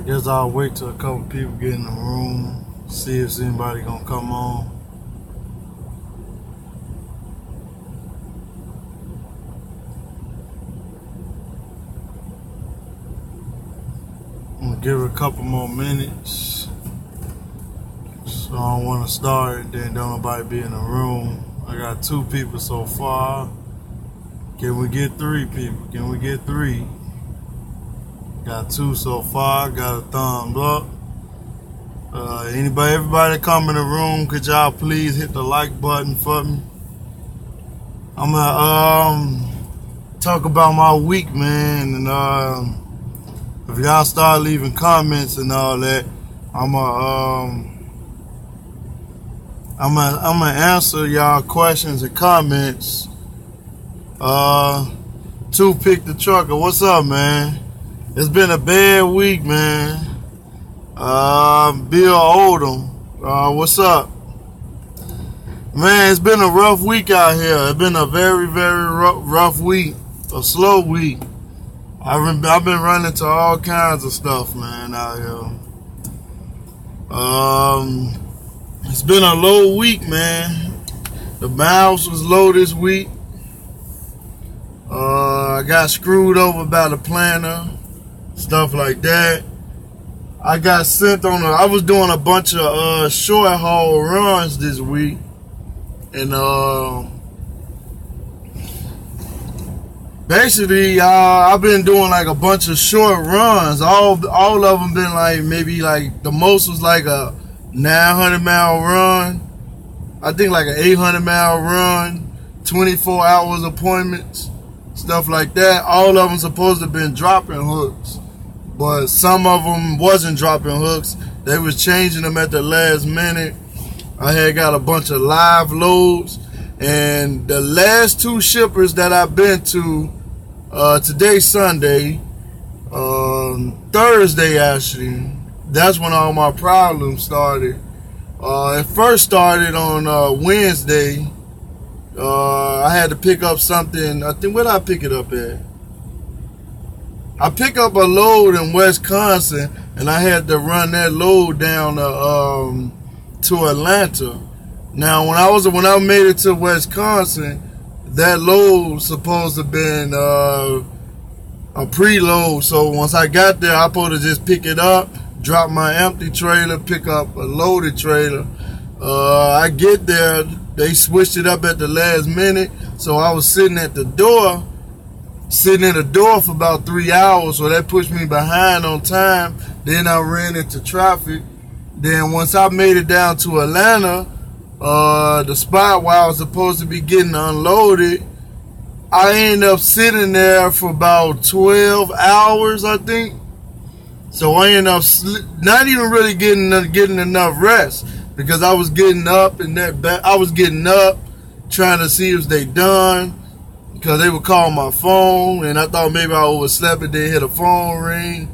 I guess I'll wait till a couple people get in the room, see if anybody gonna come on. I'm gonna give it a couple more minutes. So I don't want to start, then don't nobody be in the room. I got 2 people so far. Can we get 3 people? Can we get 3? Got 2 so far. Got a thumbs up. Everybody that come in the room, could y'all please hit the like button for me? I'm gonna talk about my week, man, and if y'all start leaving comments and all that, I'm gonna answer y'all questions and comments. 2 Pick the Trucker, what's up, man? It's been a bad week, man. Bill Oldham, what's up? Man, it's been a rough week out here. It's been a very, very rough week, a slow week. I've been running to all kinds of stuff, man, out here. It's been a low week, man. The miles was low this week. I got screwed over by the planner, stuff like that. I got sent on I was doing a bunch of short haul runs this week, and basically I've been doing like a bunch of short runs. All of them been like maybe like the most was like a 900-mile run. I think like an 800-mile run, 24 hours appointments, stuff like that. All of them supposed to have been dropping hooks, but some of them wasn't dropping hooks. They was changing them at the last minute. I had got a bunch of live loads, and the last 2 shippers that I've been to, today's Sunday, Thursday actually, that's when all my problems started. It first started on Wednesday. I had to pick up something. I think, where did I pick it up at? I picked up a load in Wisconsin, and I had to run that load down to Atlanta. Now, when I made it to Wisconsin, that load was supposed to have been a preload. So once I got there, I supposed to just pick it up, drop my empty trailer, pick up a loaded trailer. I get there, they switched it up at the last minute, so I was sitting in the door for about 3 hours, so that pushed me behind on time. Then I ran into traffic. Then once I made it down to Atlanta, the spot where I was supposed to be getting unloaded, I ended up sitting there for about 12 hours, I think. So I ended up not even really getting enough rest, because I was getting up trying to see if they done, because they would call my phone, and I thought maybe I overslept and then hit a phone ring.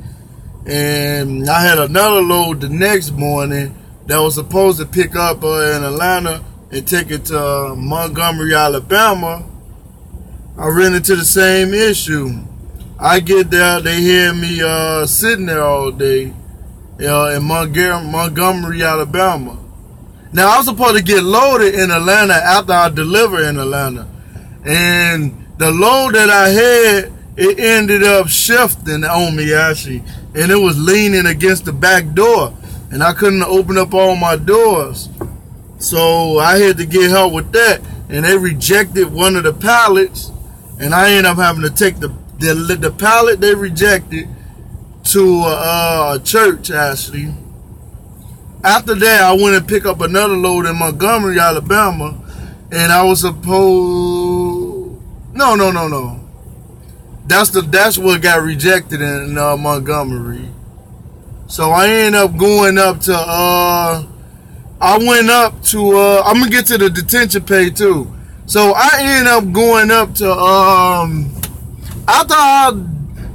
And I had another load the next morning that was supposed to pick up in Atlanta and take it to Montgomery, Alabama. I ran into the same issue. I get there, they hear me sitting there all day in Montgomery, Alabama. Now, I was supposed to get loaded in Atlanta after I deliver in Atlanta. And the load that I had, it ended up shifting on me, actually. And it was leaning against the back door. And I couldn't open up all my doors. So I had to get help with that. And they rejected one of the pallets. And I ended up having to take the pallet they rejected to a church, actually. After that, I went and picked up another load in Montgomery, Alabama. And I was supposed... No. That's what got rejected in Montgomery. So I ended up going up to... I'm going to get to the detention pay, too. So I ended up going up to... After I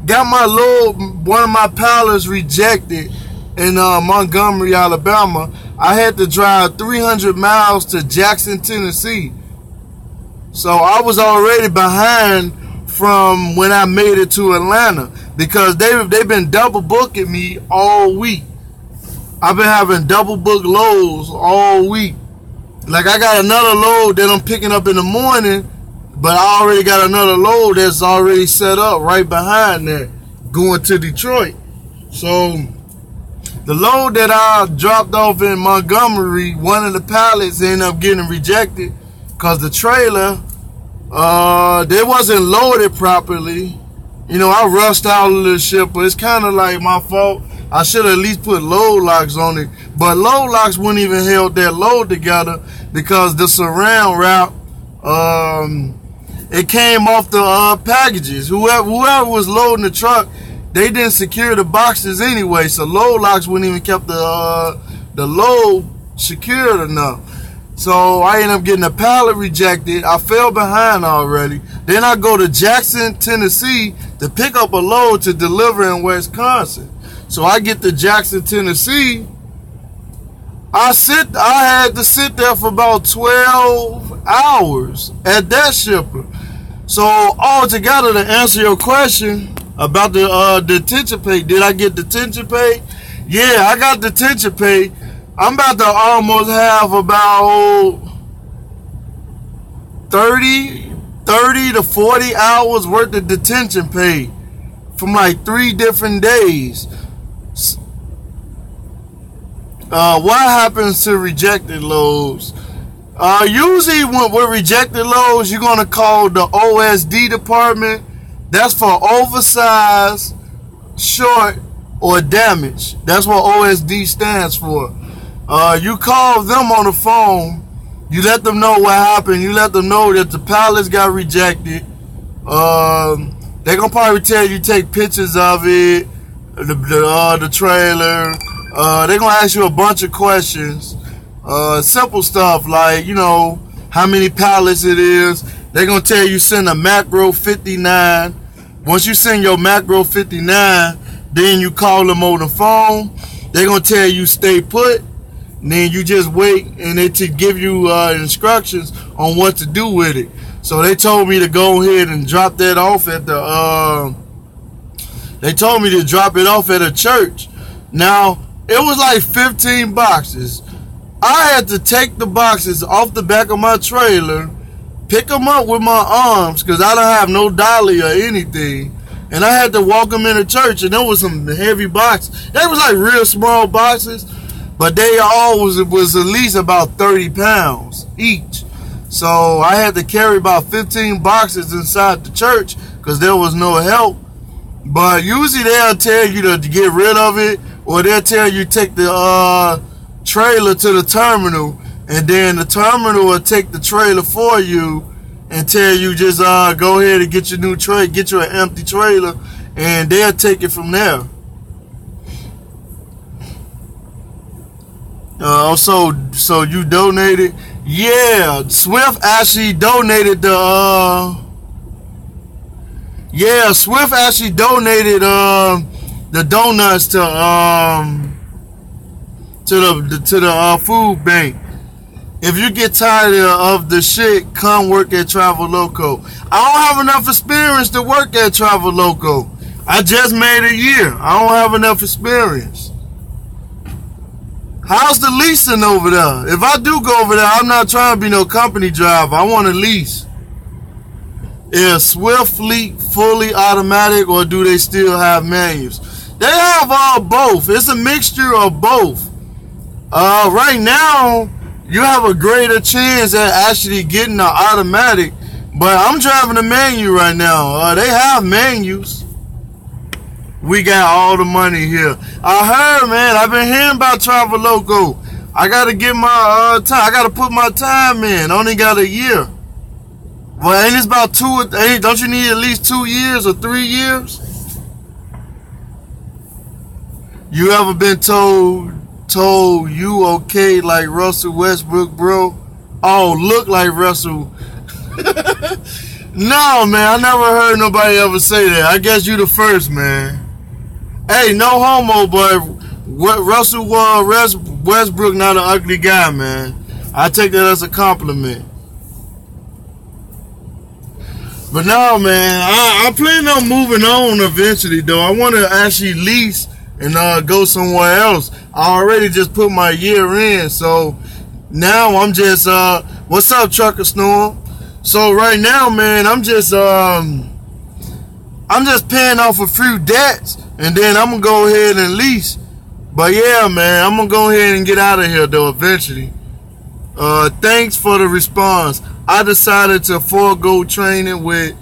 got my load, one of my pallets rejected in Montgomery, Alabama, I had to drive 300 miles to Jackson, Tennessee. So I was already behind from when I made it to Atlanta. because they've been double booking me all week. I've been having double book loads all week. Like, I got another load that I'm picking up in the morning, but I already got another load that's already set up right behind that going to Detroit. So the load that I dropped off in Montgomery, one of the pallets ended up getting rejected because the trailer, they wasn't loaded properly. You know, I rushed out of the ship, but it's kind of like my fault. I should have at least put load locks on it. But load locks wouldn't even held that load together because the surround route, it came off the packages. Whoever was loading the truck, they didn't secure the boxes anyway, so load locks wouldn't even kept the load secured enough. So I ended up getting a pallet rejected. I fell behind already. Then I go to Jackson, Tennessee to pick up a load to deliver in Wisconsin. So I get to Jackson, Tennessee. I had to sit there for about 12 hours at that shipper. So altogether, to answer your question about the detention pay, did I get detention pay? Yeah, I got detention pay. I'm about to almost have about 30 to 40 hours worth of detention pay from like 3 different days. What happens to rejected loads? Usually with rejected loads, you're going to call the OSD department. That's for oversized, short, or damage. That's what OSD stands for. You call them on the phone. You let them know what happened. You let them know that the pallets got rejected. They're going to probably tell you take pictures of it, the trailer. They're going to ask you a bunch of questions. Simple stuff like, you know, how many pallets it is. They're going to tell you send a macro 59. Once you send your macro 59, then you call them on the phone. They're going to tell you stay put. And then you just wait and they to give you instructions on what to do with it. So they told me to go ahead and drop that off at the, they told me to drop it off at a church. Now, it was like 15 boxes. I had to take the boxes off the back of my trailer, pick them up with my arms, because I don't have no dolly or anything. And I had to walk them in the church, and there was some heavy boxes. They was like real small boxes, but they all was at least about 30 pounds each. So I had to carry about 15 boxes inside the church because there was no help. But usually they'll tell you to get rid of it, or they'll tell you take the trailer to the terminal, and then the terminal will take the trailer for you and tell you just go ahead and get your new trailer, get you an empty trailer, and they'll take it from there. So you donated? Yeah, Swift actually donated the Swift actually donated the donuts to the food bank. If you get tired of the shit, come work at Travel Loco. I don't have enough experience to work at Travel Loco. I just made a year. I don't have enough experience. How's the leasing over there? If I do go over there, I'm not trying to be no company driver. I want to lease. Is Swift Fleet fully automatic, or do they still have manuals? They have both. It's a mixture of both. Right now, you have a greater chance at actually getting an automatic, but I'm driving a manual right now. They have manuals. We got all the money here. I heard, man, I've been hearing about Travel Loco. I got to get my time. I got to put my time in. Only got a year. Well, ain't it's about don't you need at least 2 years or 3 years? You ever been told you okay like Russell Westbrook, bro? Oh, look like Russell. No, man, I never heard nobody ever say that. I guess you the first, man. Hey, no homo, but Russell Westbrook not an ugly guy, man. I take that as a compliment. But no, man, I plan on moving on eventually, though. I want to actually lease and go somewhere else. I already just put my year in, so now I'm just, what's up, Trucker Storm? So right now, man, I'm just paying off a few debts, and then I'm gonna go ahead and lease. But yeah, man, I'm gonna go ahead and get out of here, though, eventually. Thanks for the response. I decided to forego training with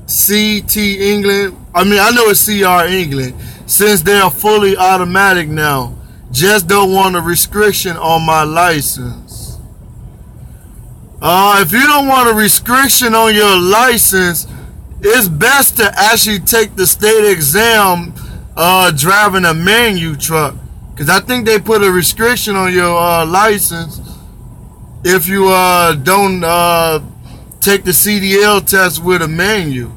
CT England. I mean, I know it's CR England, since they are fully automatic now. Just don't want a restriction on my license. If you don't want a restriction on your license, it's best to actually take the state exam driving a manual truck, because I think they put a restriction on your license if you don't take the CDL test with a manual.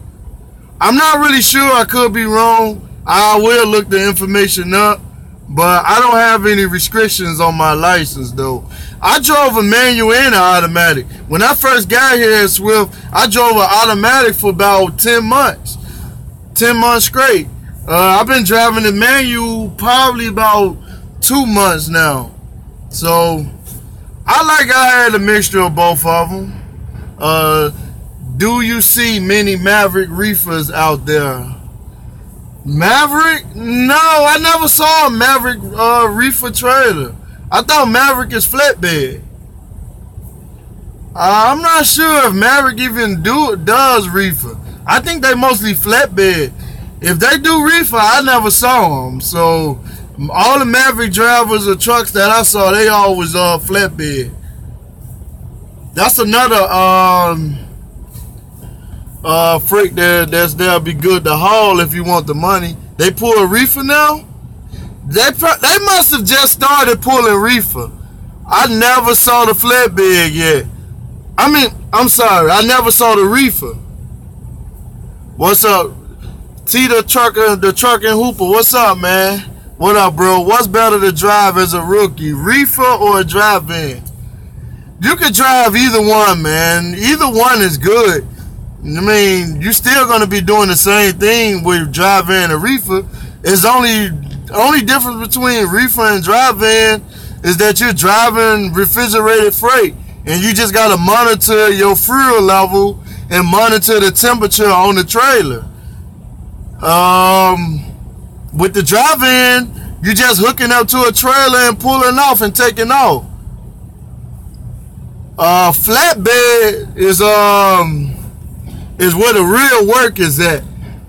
I'm not really sure. I could be wrong. I will look the information up, but I don't have any restrictions on my license, though. I drove a manual and an automatic. When I first got here at Swift, I drove an automatic for about 10 months. 10 months straight. I've been driving the manual probably about 2 months now. So I had a mixture of both of them. Do you see many Maverick reefers out there? Maverick? No, I never saw a Maverick reefer trailer. I thought Maverick is flatbed. I'm not sure if Maverick even does reefer. I think they mostly flatbed. If they do reefer, I never saw them. So all the Maverick drivers or trucks that I saw, they always flatbed. That's another freight that'll be good to haul if you want the money. They pull a reefer now? They must have just started pulling reefer. I never saw the flatbed yet. I mean, I'm sorry, I never saw the reefer. What's up? T the trucking hooper, what's up, man? What up, bro? What's better to drive as a rookie, reefer or a drive-in? You could drive either one, man. Either one is good. I mean, you're still going to be doing the same thing with drive-in and reefer. It's only difference between reefer and drive-in is that you're driving refrigerated freight, and you just got to monitor your fuel level and monitor the temperature on the trailer. With the drive-in, you're just hooking up to a trailer and pulling off and taking off. Flatbed is where the real work is at.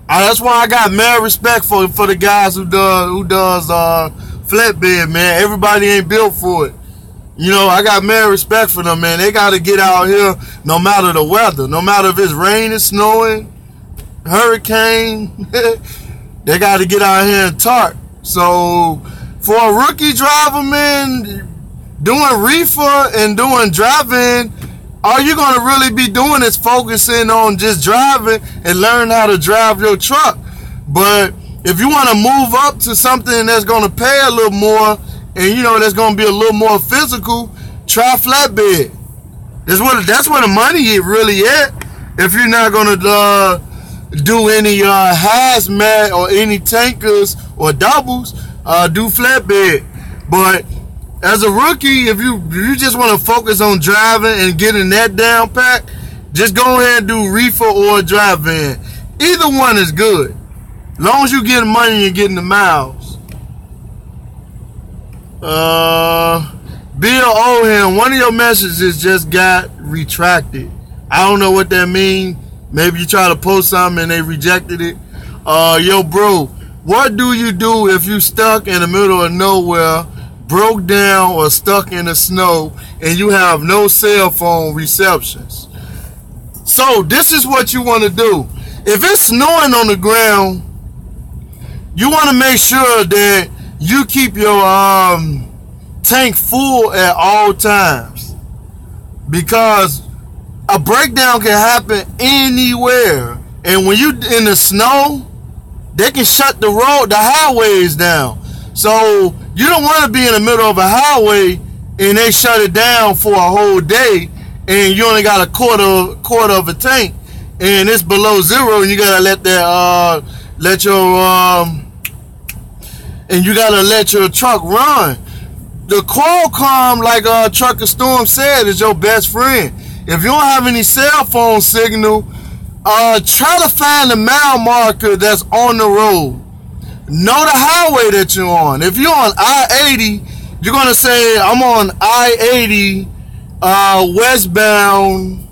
That's why I got mad respect for the guys who does flatbed, man. Everybody ain't built for it. You know, I got mad respect for them, man. They got to get out here no matter the weather, no matter if it's raining, snowing, hurricane. They got to get out here and tarp. So for a rookie driver, man, doing reefer and doing driving, all you're going to really be doing is focusing on just driving and learn how to drive your truck. But if you want to move up to something that's going to pay a little more and, you know, that's going to be a little more physical, try flatbed. That's where the money really at. If you're not going to do any hazmat or any tankers or doubles, do flatbed. But as a rookie, if you just want to focus on driving and getting that down pat, just go ahead and do reefer or drive-in. Either one is good, as long as you get the money and getting the miles. Bill Owen, one of your messages just got retracted. I don't know what that means. Maybe you try to post something and they rejected it. Yo, bro, what do you do if you stuck in the middle of nowhere, broke down or stuck in the snow, and you have no cell phone receptions? So this is what you want to do. If it's snowing on the ground, you want to make sure that you keep your tank full at all times, because a breakdown can happen anywhere. And when you in the snow, they can shut the highways down. So you don't want to be in the middle of a highway and they shut it down for a whole day and you only got a quarter of a tank. and it's below zero, and you gotta let that and you gotta let your truck run. The Qualcomm, like Trucker Storm said, is your best friend. If you don't have any cell phone signal, try to find the mile marker that's on the road. Know the highway that you're on. If you're on I-80, you're gonna say, I'm on I-80 westbound,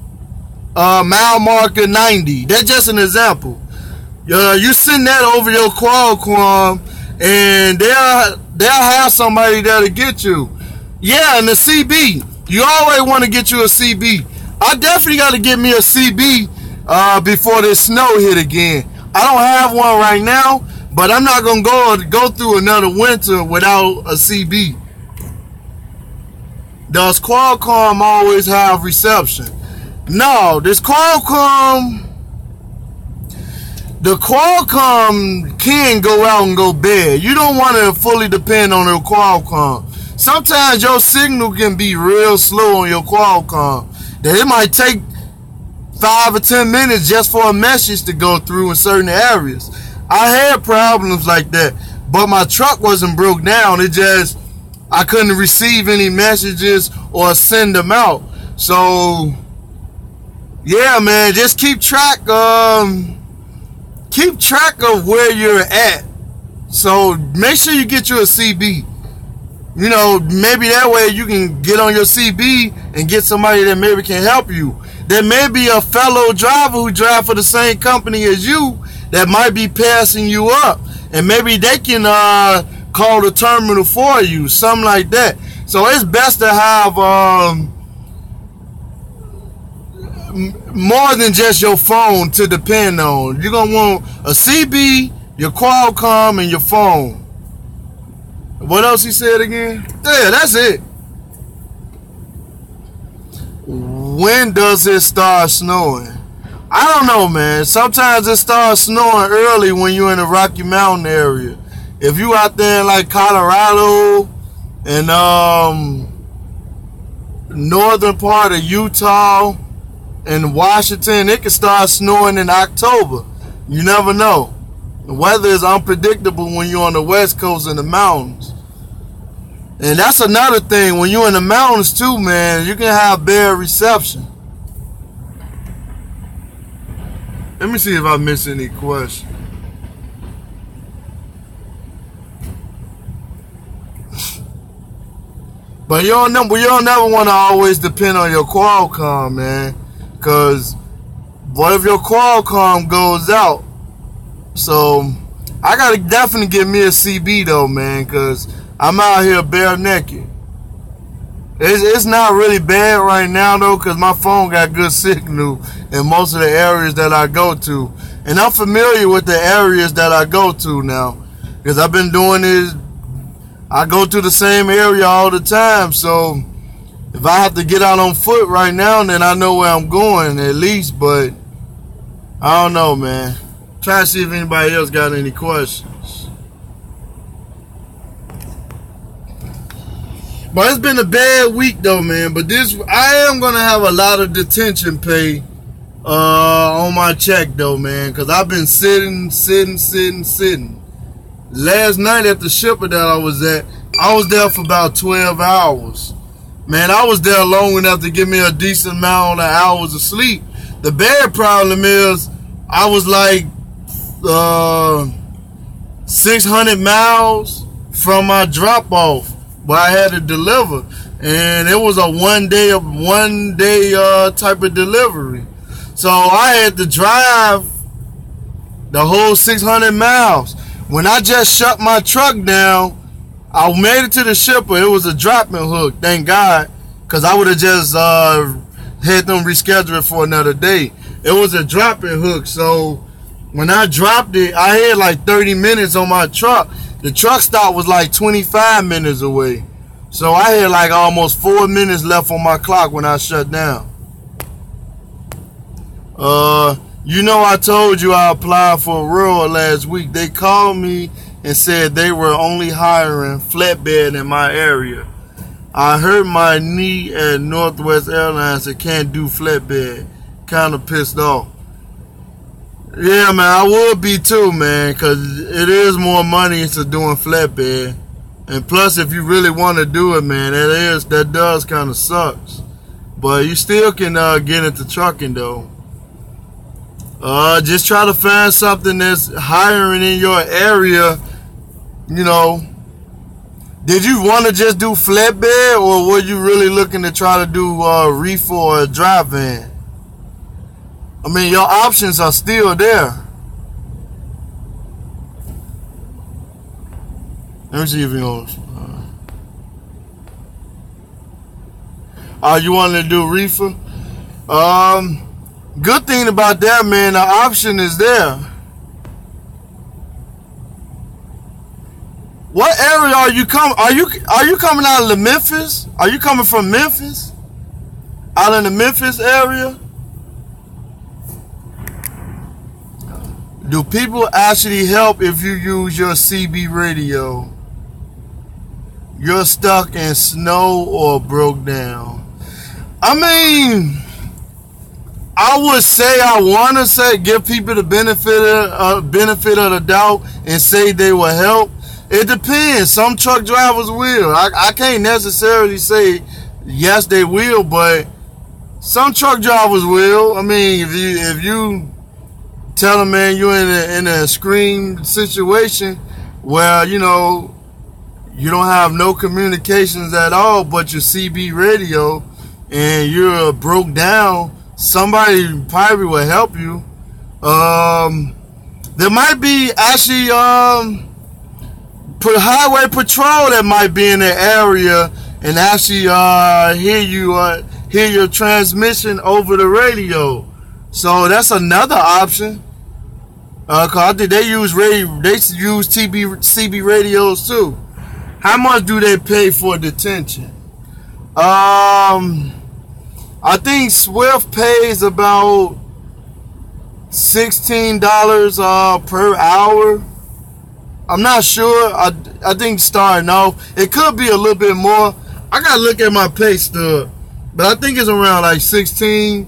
mile marker 90. That's just an example. You send that over your Qualcomm, and they'll have somebody that'll get you. Yeah, and the CB. You always want to get you a CB. I definitely got to get me a CB before this snow hit again. I don't have one right now, but I'm not going to go through another winter without a CB. Does Qualcomm always have reception? No, this Qualcomm... The Qualcomm can go out and go bad. You don't want to fully depend on your Qualcomm. Sometimes your signal can be real slow on your Qualcomm. That it might take 5 or 10 minutes just for a message to go through in certain areas. I had problems like that, but my truck wasn't broke down. It just, I couldn't receive any messages or send them out. So, yeah, man, just keep track of where you're at. So make sure you get you a CB. You know, maybe that way you can get on your CB and get somebody that maybe can help you. There may be a fellow driver who drives for the same company as you that might be passing you up, and maybe they can call the terminal for you, something like that. So it's best to have more than just your phone to depend on. You're going to want a CB, your Qualcomm, and your phone. What else he said again? Yeah, that's it. When does it start snowing? I don't know, man. Sometimes it starts snowing early when you're in the Rocky Mountain area. If you out there in like Colorado and northern part of Utah and Washington, it can start snowing in October. You never know. The weather is unpredictable when you're on the West Coast in the mountains. And that's another thing. When you're in the mountains too, man, you can have bad reception. Let me see if I missed any questions. But you don't never want to always depend on your Qualcomm, man. Because what if your Qualcomm goes out? So I gotta definitely get me a CB though, man, because I'm out here bare naked. It's not really bad right now though, because my phone got good signal in most of the areas that I go to, and I'm familiar with the areas that I go to now, because I've been doing this. I go to the same area all the time, so if I have to get out on foot right now, then I know where I'm going at least. But I don't know, man. Try to see if anybody else got any questions. But it's been a bad week though, man. But I am gonna have a lot of detention pay on my check though, man, because I've been sitting. Last night at the shipper that I was at, I was there for about 12 hours. Man, I was there long enough to give me a decent amount of hours of sleep. The bad problem is I was like 600 miles from my drop off, but I had to deliver, and it was a one day type of delivery. So I had to drive the whole 600 miles. When I just shut my truck down, I made it to the shipper. It was a dropping hook, thank God, because I would have just had them reschedule it for another day. It was a dropping hook, so when I dropped it, I had like 30 minutes on my truck. The truck stop was like 25 minutes away. So I had like almost 4 minutes left on my clock when I shut down. You know, I told you I applied for a rural last week. They called me and said they were only hiring flatbed in my area. I hurt my knee at Northwest Airlines and can't do flatbed. Kind of pissed off. Yeah, man, I would be too, man, because it is more money into doing flatbed. And plus, if you really want to do it, man, that does kind of sucks. But you still can get into trucking, though. Just try to find something that's hiring in your area, you know. Did you want to just do flatbed, or were you really looking to try to do reefer or a dry van? I mean, your options are still there. Let me see if he knows. You wanted to do reefer? Good thing about that, man, the option is there. What area are you coming? Are you coming out of the Memphis? Are you coming from Memphis? Out in the Memphis area? Do people actually help if you use your CB radio? You're stuck in snow or broke down. I mean, I would say I want to say give people the benefit of the doubt and say they will help. It depends. Some truck drivers will. I can't necessarily say yes they will, but some truck drivers will. I mean, if you tell them, man, you're in a extreme situation where, you know, you don't have no communications at all but your CB radio and you're broke down, somebody probably will help you. There might be actually highway patrol that might be in the area and actually hear your transmission over the radio. So that's another option. Cause I think they use CB radios too. How much do they pay for detention? I think Swift pays about $16 per hour. I'm not sure. I think starting off, it could be a little bit more. I gotta look at my pay stub, but I think it's around like 16.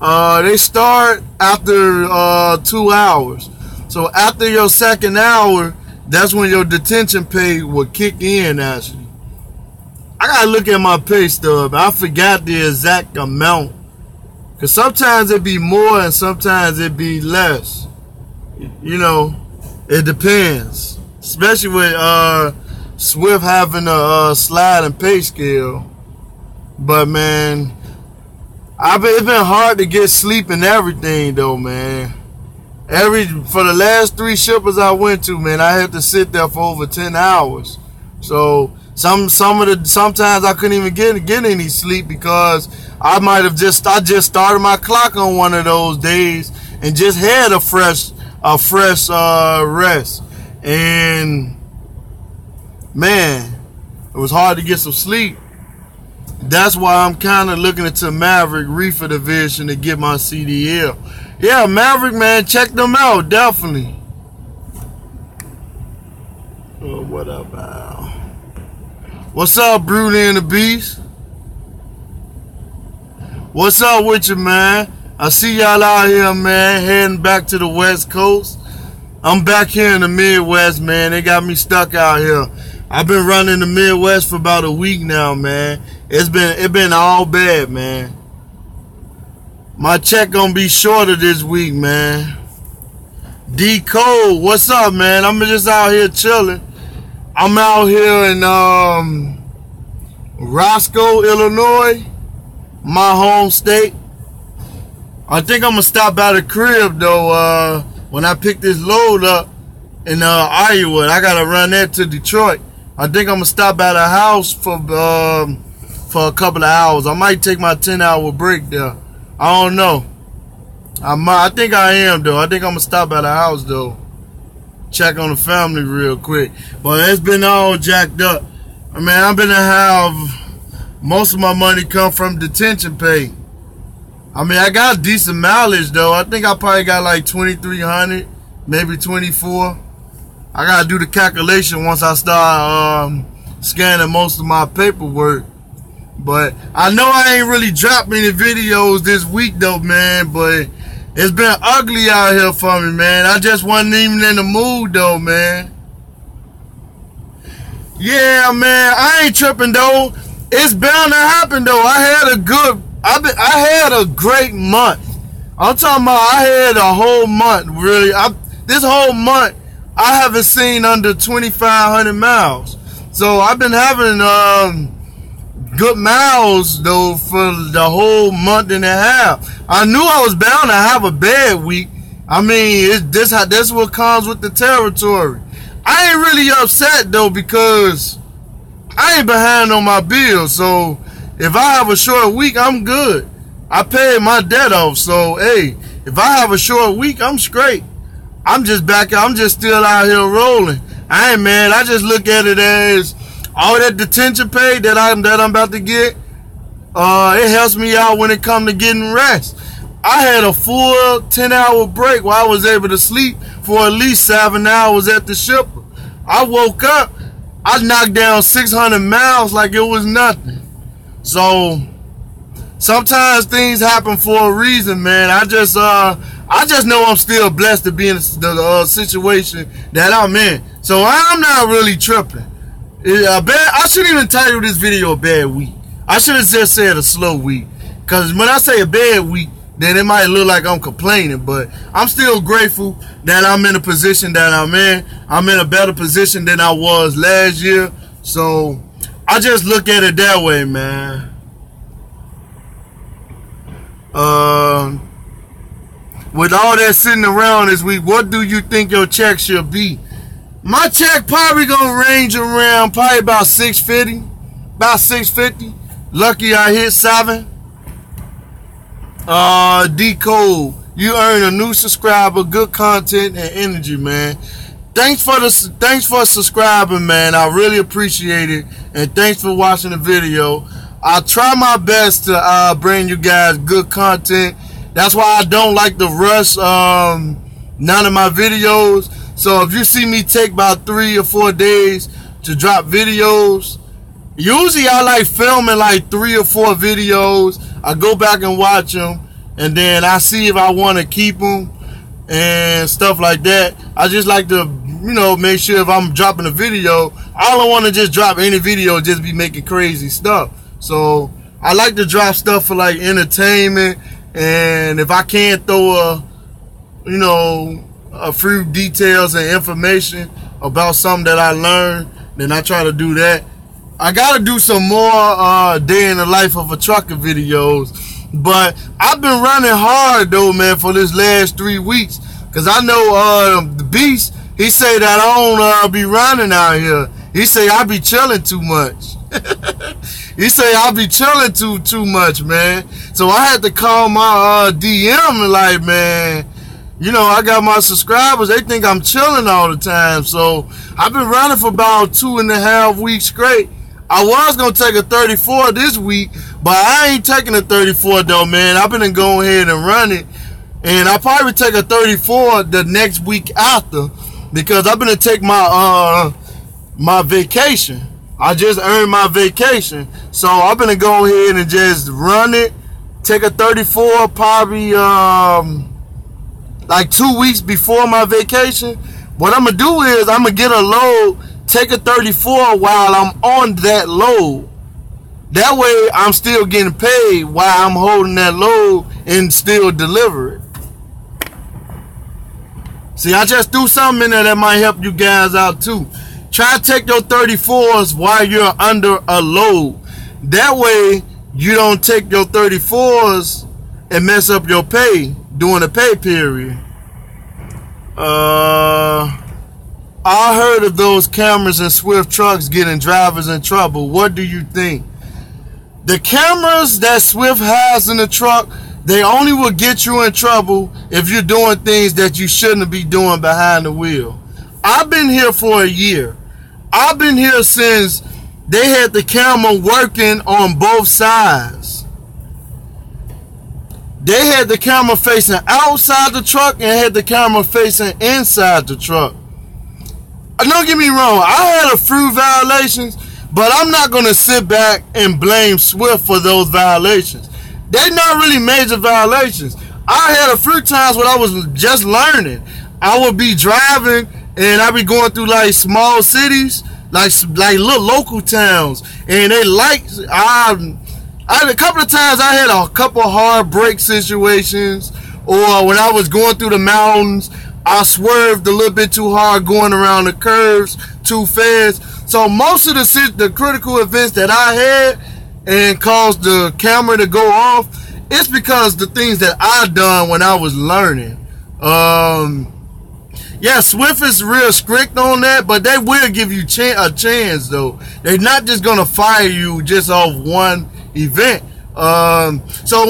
They start after 2 hours. So after your second hour, that's when your detention pay will kick in, actually. I gotta look at my pay stub. I forgot the exact amount. Because sometimes it be more and sometimes it be less. You know, it depends. Especially with Swift having a sliding pay scale. But, man, it's been hard to get sleep and everything, though, man. For the last 3 shippers I went to, man, I had to sit there for over 10 hours. So sometimes I couldn't even get any sleep because I just started my clock on one of those days and just had a fresh rest. And man, it was hard to get some sleep. That's why I'm kind of looking into Maverick Reefer Division to get my CDL. Yeah, Maverick, man, check them out, definitely. Oh, what up, Al? What's up, Broody and the Beast? What's up with you, man? I see y'all out here, man, heading back to the West Coast. I'm back here in the Midwest, man. They got me stuck out here. I've been running the Midwest for about a week now, man. It's been all bad, man. My check gonna be shorter this week, man. D Cole, what's up, man? I'm just out here chilling. I'm out here in Roscoe, Illinois, my home state. I think I'm gonna stop by the crib though. When I pick this load up in Iowa, I gotta run that to Detroit. I think I'm gonna stop by the house for a couple of hours. I might take my 10-hour break there. I don't know. I think I am though. I think I'm gonna stop by the house though. Check on the family real quick. But it's been all jacked up. I mean, I've been to have most of my money come from detention pay. I mean, I got decent mileage though. I think I probably got like 2,300, maybe 24. I gotta do the calculation once I start scanning most of my paperwork. But I know I ain't really dropped any videos this week though, man. But It's been ugly out here for me, man. I just wasn't even in the mood, though, man. Yeah, man, I ain't tripping, though. It's bound to happen, though. I had a great month. I'm talking about I had a whole month, really. This whole month, I haven't seen under 2,500 miles. So I've been having good miles, though, for the whole month and a half. I knew I was bound to have a bad week. I mean, this what comes with the territory. I ain't really upset, though, because I ain't behind on my bills. So if I have a short week, I'm good. I paid my debt off. So, hey, if I have a short week, I'm straight. I'm just still out here rolling. I ain't mad. I just look at it as all that detention pay that I'm about to get. It helps me out when it comes to getting rest. I had a full 10-hour break where I was able to sleep for at least 7 hours at the shipper. I woke up, I knocked down 600 miles like it was nothing. So sometimes things happen for a reason, man. I just know I'm still blessed to be in the situation that I'm in. So I'm not really tripping. I shouldn't even title this video a bad week. I should have just said a slow week. Because when I say a bad week, then it might look like I'm complaining. But I'm still grateful that I'm in a position that I'm in. I'm in a better position than I was last year. So I just look at it that way, man. With all that sitting around this week, what do you think your check should be? My check probably gonna range around probably about $650. About $650. Lucky I hit 7. D-Code. You earn a new subscriber, good content and energy, man. Thanks for subscribing, man. I really appreciate it. And thanks for watching the video. I'll try my best to bring you guys good content. That's why I don't like to rush none of my videos. So if you see me take about 3 or 4 days to drop videos, usually I like filming like 3 or 4 videos. I go back and watch them, and then I see if I want to keep them and stuff like that. I just like to, make sure if I'm dropping a video, I don't want to just drop any video, just be making crazy stuff. So I like to drop stuff for like entertainment, and if I can't throw a few details and information about something that I learned, then I try to do that. I gotta do some more day in the life of a trucker videos, but I've been running hard though, man, for this last 3 weeks, cause I know the Beast, he say that I don't be running out here. He say I be chilling too much. He say I be chilling too much, man. So I had to call my DM and like, man, I got my subscribers, they think I'm chilling all the time. So I've been running for about 2.5 weeks straight. I was going to take a 34 this week, but I ain't taking a 34 though, man. I've been going ahead and run it. And I'll probably take a 34 the next week after, because I'm going to take my my vacation. I just earned my vacation. So I'm going to go ahead and just run it, take a 34 probably like 2 weeks before my vacation. What I'm going to do is I'm going to get a load, take a 34 while I'm on that load. That way I'm still getting paid while I'm holding that load and still deliver it. See, I just threw something in there that might help you guys out too. Try to take your 34s while you're under a load. That way you don't take your 34s and mess up your pay during the pay period. I heard of those cameras in Swift trucks getting drivers in trouble. What do you think? The cameras that Swift has in the truck, they only will get you in trouble if you're doing things that you shouldn't be doing behind the wheel. I've been here for a year. I've been here since they had the camera working on both sides. They had the camera facing outside the truck and had the camera facing inside the truck. Don't get me wrong, I had a few violations, but I'm not going to sit back and blame Swift for those violations. They're not really major violations. I had a few times when I was just learning. I would be driving and I'd be going through like small cities, like little local towns, and they I had a couple of times I had a couple hard brake situations, or when I was going through the mountains, I swerved a little bit too hard going around the curves too fast. So most of the critical events that I had and caused the camera to go off, it's because the things that I done when I was learning. Yeah, Swift is real strict on that, but they will give you a chance though. They're not just gonna fire you just off one event. So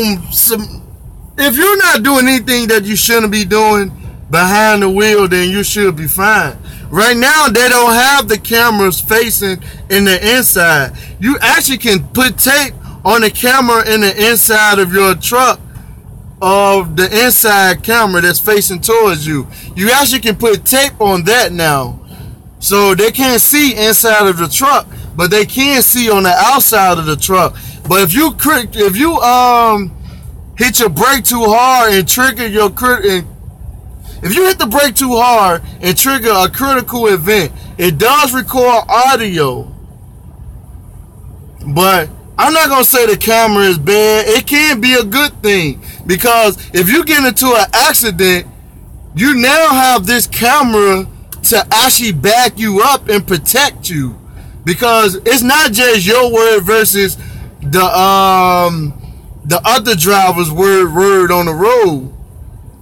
if you're not doing anything that you shouldn't be doing behind the wheel, then you should be fine. Right now, they don't have the cameras facing in the inside. You actually can put tape on the camera in the inside of your truck, of the inside camera that's facing towards you. You actually can put tape on that now, so they can't see inside of the truck, but they can see on the outside of the truck. But if you hit your brake too hard and trigger your if you hit the brake too hard and trigger a critical event, it does record audio. But I'm not going to say the camera is bad. It can be a good thing, because if you get into an accident, you now have this camera to actually back you up and protect you, because it's not just your word versus the other driver's word on the road.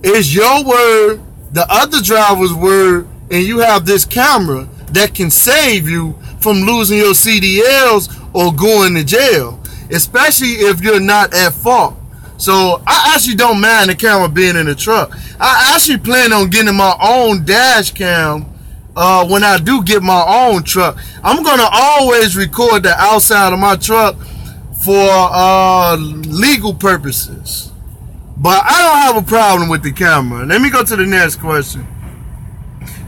It's your word, the other driver's word, and you have this camera that can save you from losing your CDLs or going to jail, especially if you're not at fault. So I actually don't mind the camera being in the truck. I actually plan on getting my own dash cam when I do get my own truck. I'm going to always record the outside of my truck for legal purposes. But I don't have a problem with the camera. Let me go to the next question.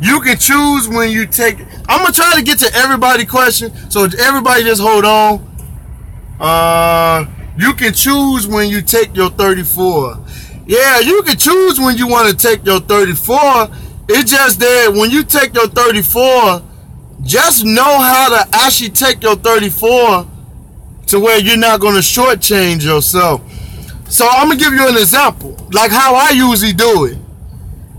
You can choose when you take... I'm going to try to get to everybody's question, so everybody just hold on. You can choose when you take your 34. Yeah, you can choose when you want to take your 34. It's just that when you take your 34, just know how to actually take your 34 to where you're not going to shortchange yourself. So I'm going to give you an example, like how I usually do it.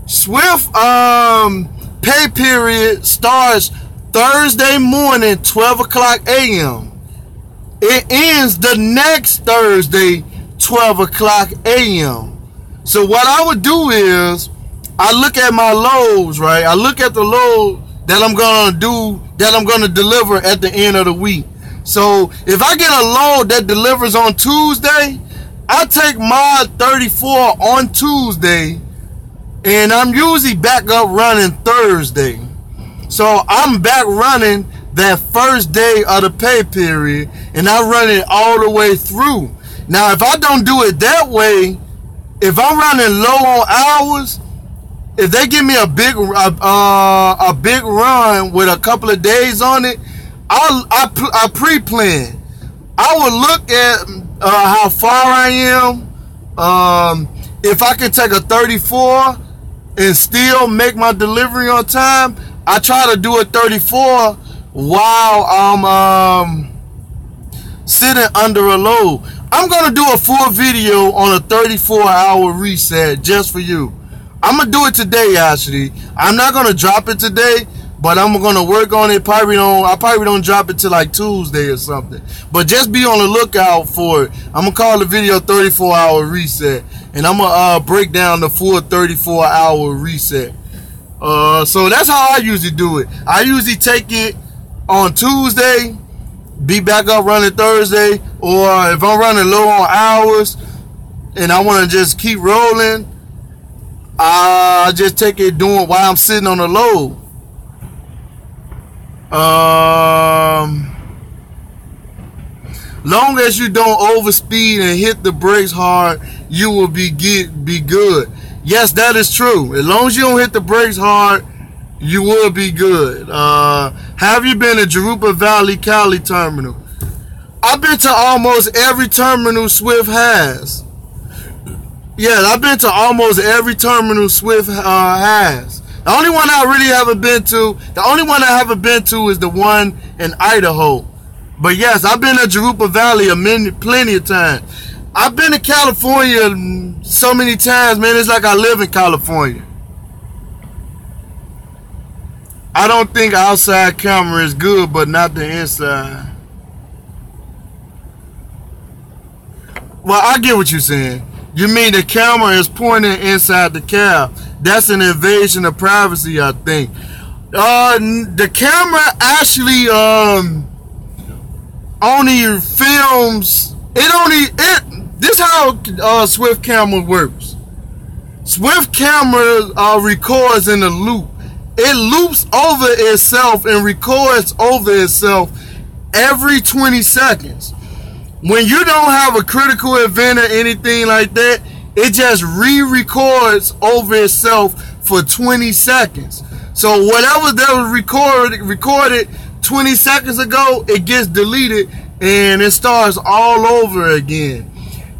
Swift pay period starts Thursday morning, 12 o'clock a.m. It ends the next Thursday, 12 o'clock a.m. So what I would do is, I look at my loads, right? I look at the load that I'm going to deliver at the end of the week. So if I get a load that delivers on Tuesday, I take my 34 on Tuesday, and I'm usually back up running Thursday. So I'm back running that first day of the pay period, and I run it all the way through. Now, if I don't do it that way, if I'm running low on hours, if they give me a big run with a couple of days on it, I pre-plan. I would look at how far I am. If I can take a 34 and still make my delivery on time, I try to do a 34 while I'm sitting under a load. I'm going to do a full video on a 34-hour reset just for you. I'm going to do it today, actually. I'm not going to drop it today, but I'm going to work on it. I probably don't drop it till like Tuesday or something. But just be on the lookout for it. I'm going to call the video 34-hour reset. And I'm going to break down the full 34-hour reset. So that's how I usually do it. I usually take it on Tuesday, be back up running Thursday, or if I'm running low on hours and I want to just keep rolling, I just take it doing while I'm sitting on the load. Long as you don't overspeed and hit the brakes hard, you will be good. Yes, that is true. As long as you don't hit the brakes hard, you will be good. Have you been to Jurupa Valley Cali terminal? I've been to almost every terminal Swift has. Yeah, I've been to almost every terminal Swift has. The only one I really haven't been to is the one in Idaho. But yes, I've been to Jurupa Valley plenty of times. I've been to California so many times, man. It's like I live in California. I don't think outside camera is good, but not the inside. Well, I get what you're saying. You mean the camera is pointing inside the cab? That's an invasion of privacy, I think. The camera actually only films. This is how Swift camera works. Swift camera records in a loop. It loops over itself and records over itself every 20 seconds. When you don't have a critical event or anything like that, it just re-records over itself for 20 seconds. So whatever that was recorded 20 seconds ago, it gets deleted and it starts all over again.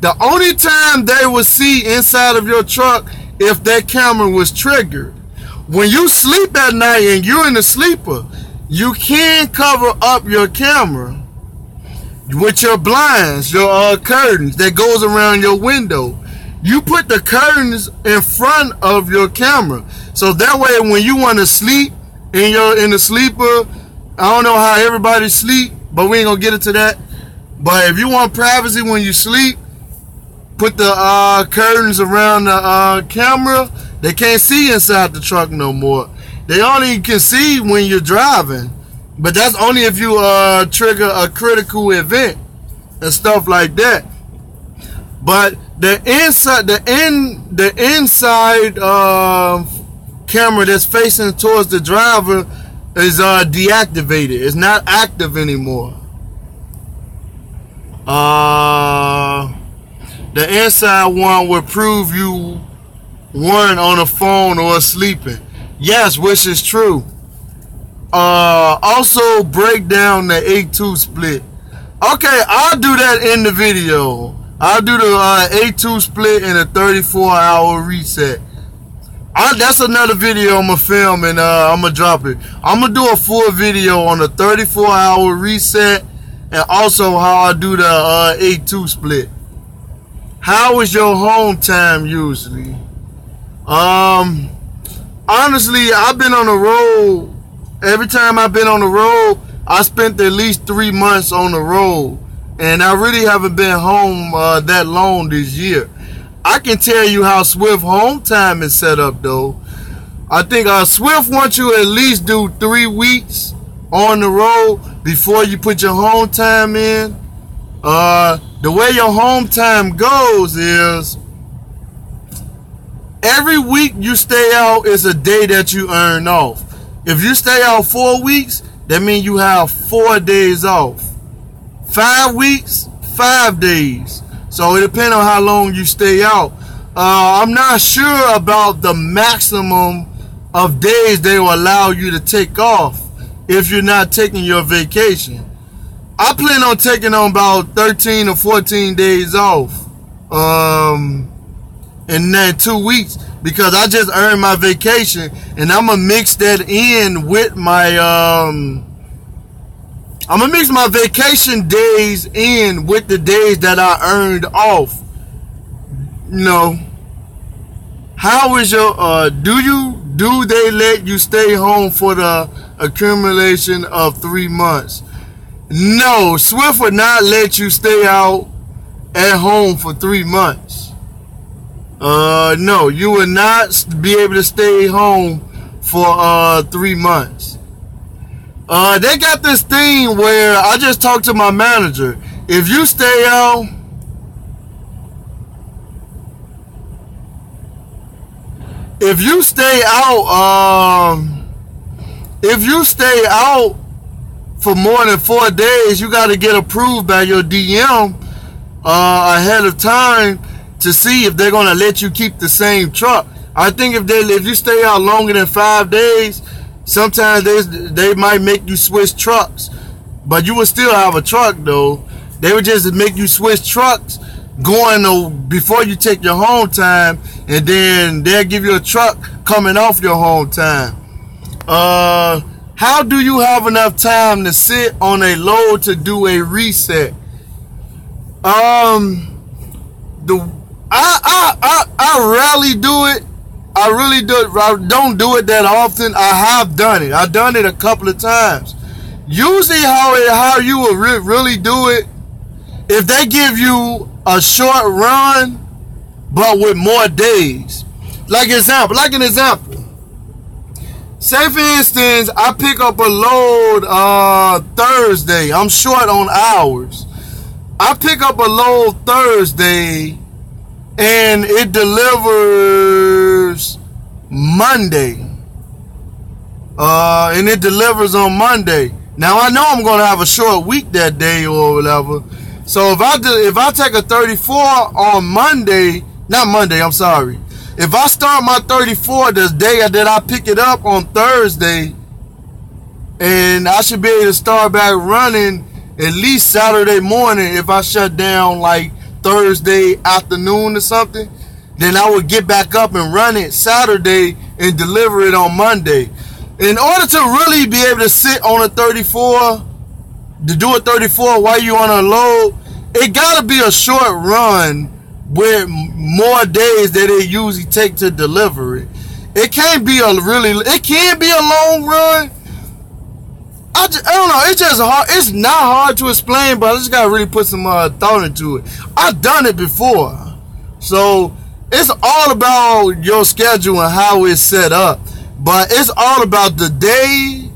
The only time they will see inside of your truck if that camera was triggered. When you sleep at night and you're in a sleeper, you can cover up your camera with your blinds, your curtains that goes around your window. You put the curtains in front of your camera, so that way when you want to sleep in the sleeper, I don't know how everybody sleep, but we ain't gonna get into that. But if you want privacy when you sleep, put the curtains around the camera. They can't see inside the truck no more. They only can see when you're driving. But that's only if you trigger a critical event and stuff like that. But the inside camera that's facing towards the driver is deactivated. It's not active anymore. The inside one will prove you weren't on a phone or sleeping. Yes, which is true. Also break down the 8-2 split. Okay, I'll do that in the video. I'll do the 8-2 split and a 34-hour reset. That's another video I'm gonna film and I'm gonna drop it. I'm gonna do a full video on the 34-hour reset and also how I do the 8-2 split. How is your home time usually? Honestly, I've been on the road. Every time I've been on the road, I spent at least 3 months on the road. And I really haven't been home that long this year. I can tell you how Swift home time is set up though. I think Swift wants you at least do 3 weeks on the road before you put your home time in. The way your home time goes is every week you stay out is a day that you earn off. If you stay out 4 weeks, that means you have 4 days off. 5 weeks, 5 days. So it depends on how long you stay out. I'm not sure about the maximum of days they will allow you to take off if you're not taking your vacation. I plan on taking on about 13 or 14 days off in that 2 weeks because I just earned my vacation and I'm gonna mix that in with my I'm gonna mix my vacation days in with the days that I earned off. You know, how is your do they let you stay home for the accumulation of 3 months? No, Swift would not let you stay out at home for 3 months. No, you would not be able to stay home for 3 months. They got this thing where I just talked to my manager. If you stay out, for more than 4 days, you got to get approved by your DM ahead of time to see if they're gonna let you keep the same truck. I think if you stay out longer than 5 days, sometimes they might make you switch trucks, but you would still have a truck though. They would just make you switch trucks going to, before you take your home time, and then they'll give you a truck coming off your home time. How do you have enough time to sit on a load to do a reset? I rarely do it. I really do it. I don't do it that often. I have done it. I've done it a couple of times. Usually how you would really do it, if they give you a short run but with more days. Like an example. Say for instance, I pick up a load Thursday. I'm short on hours. I pick up a load Thursday and it delivers Monday. And it delivers on Monday. Now I know I'm gonna have a short week that day or whatever. So if I take a 34 on Monday, not Monday, I'm sorry. If I start my 34 the day that I pick it up on Thursday, and I should be able to start back running at least Saturday morning if I shut down like Thursday afternoon or something, then I would get back up and run it Saturday and deliver it on Monday. In order to really be able to sit on a 34, to do a 34 while you on a load, it gotta be a short run with more days that it usually take to deliver it. It can be a long run. I don't know. It's just hard. It's not hard to explain, but I just gotta really put some thought into it. I've done it before, so it's all about your schedule and how it's set up. But it's all about the days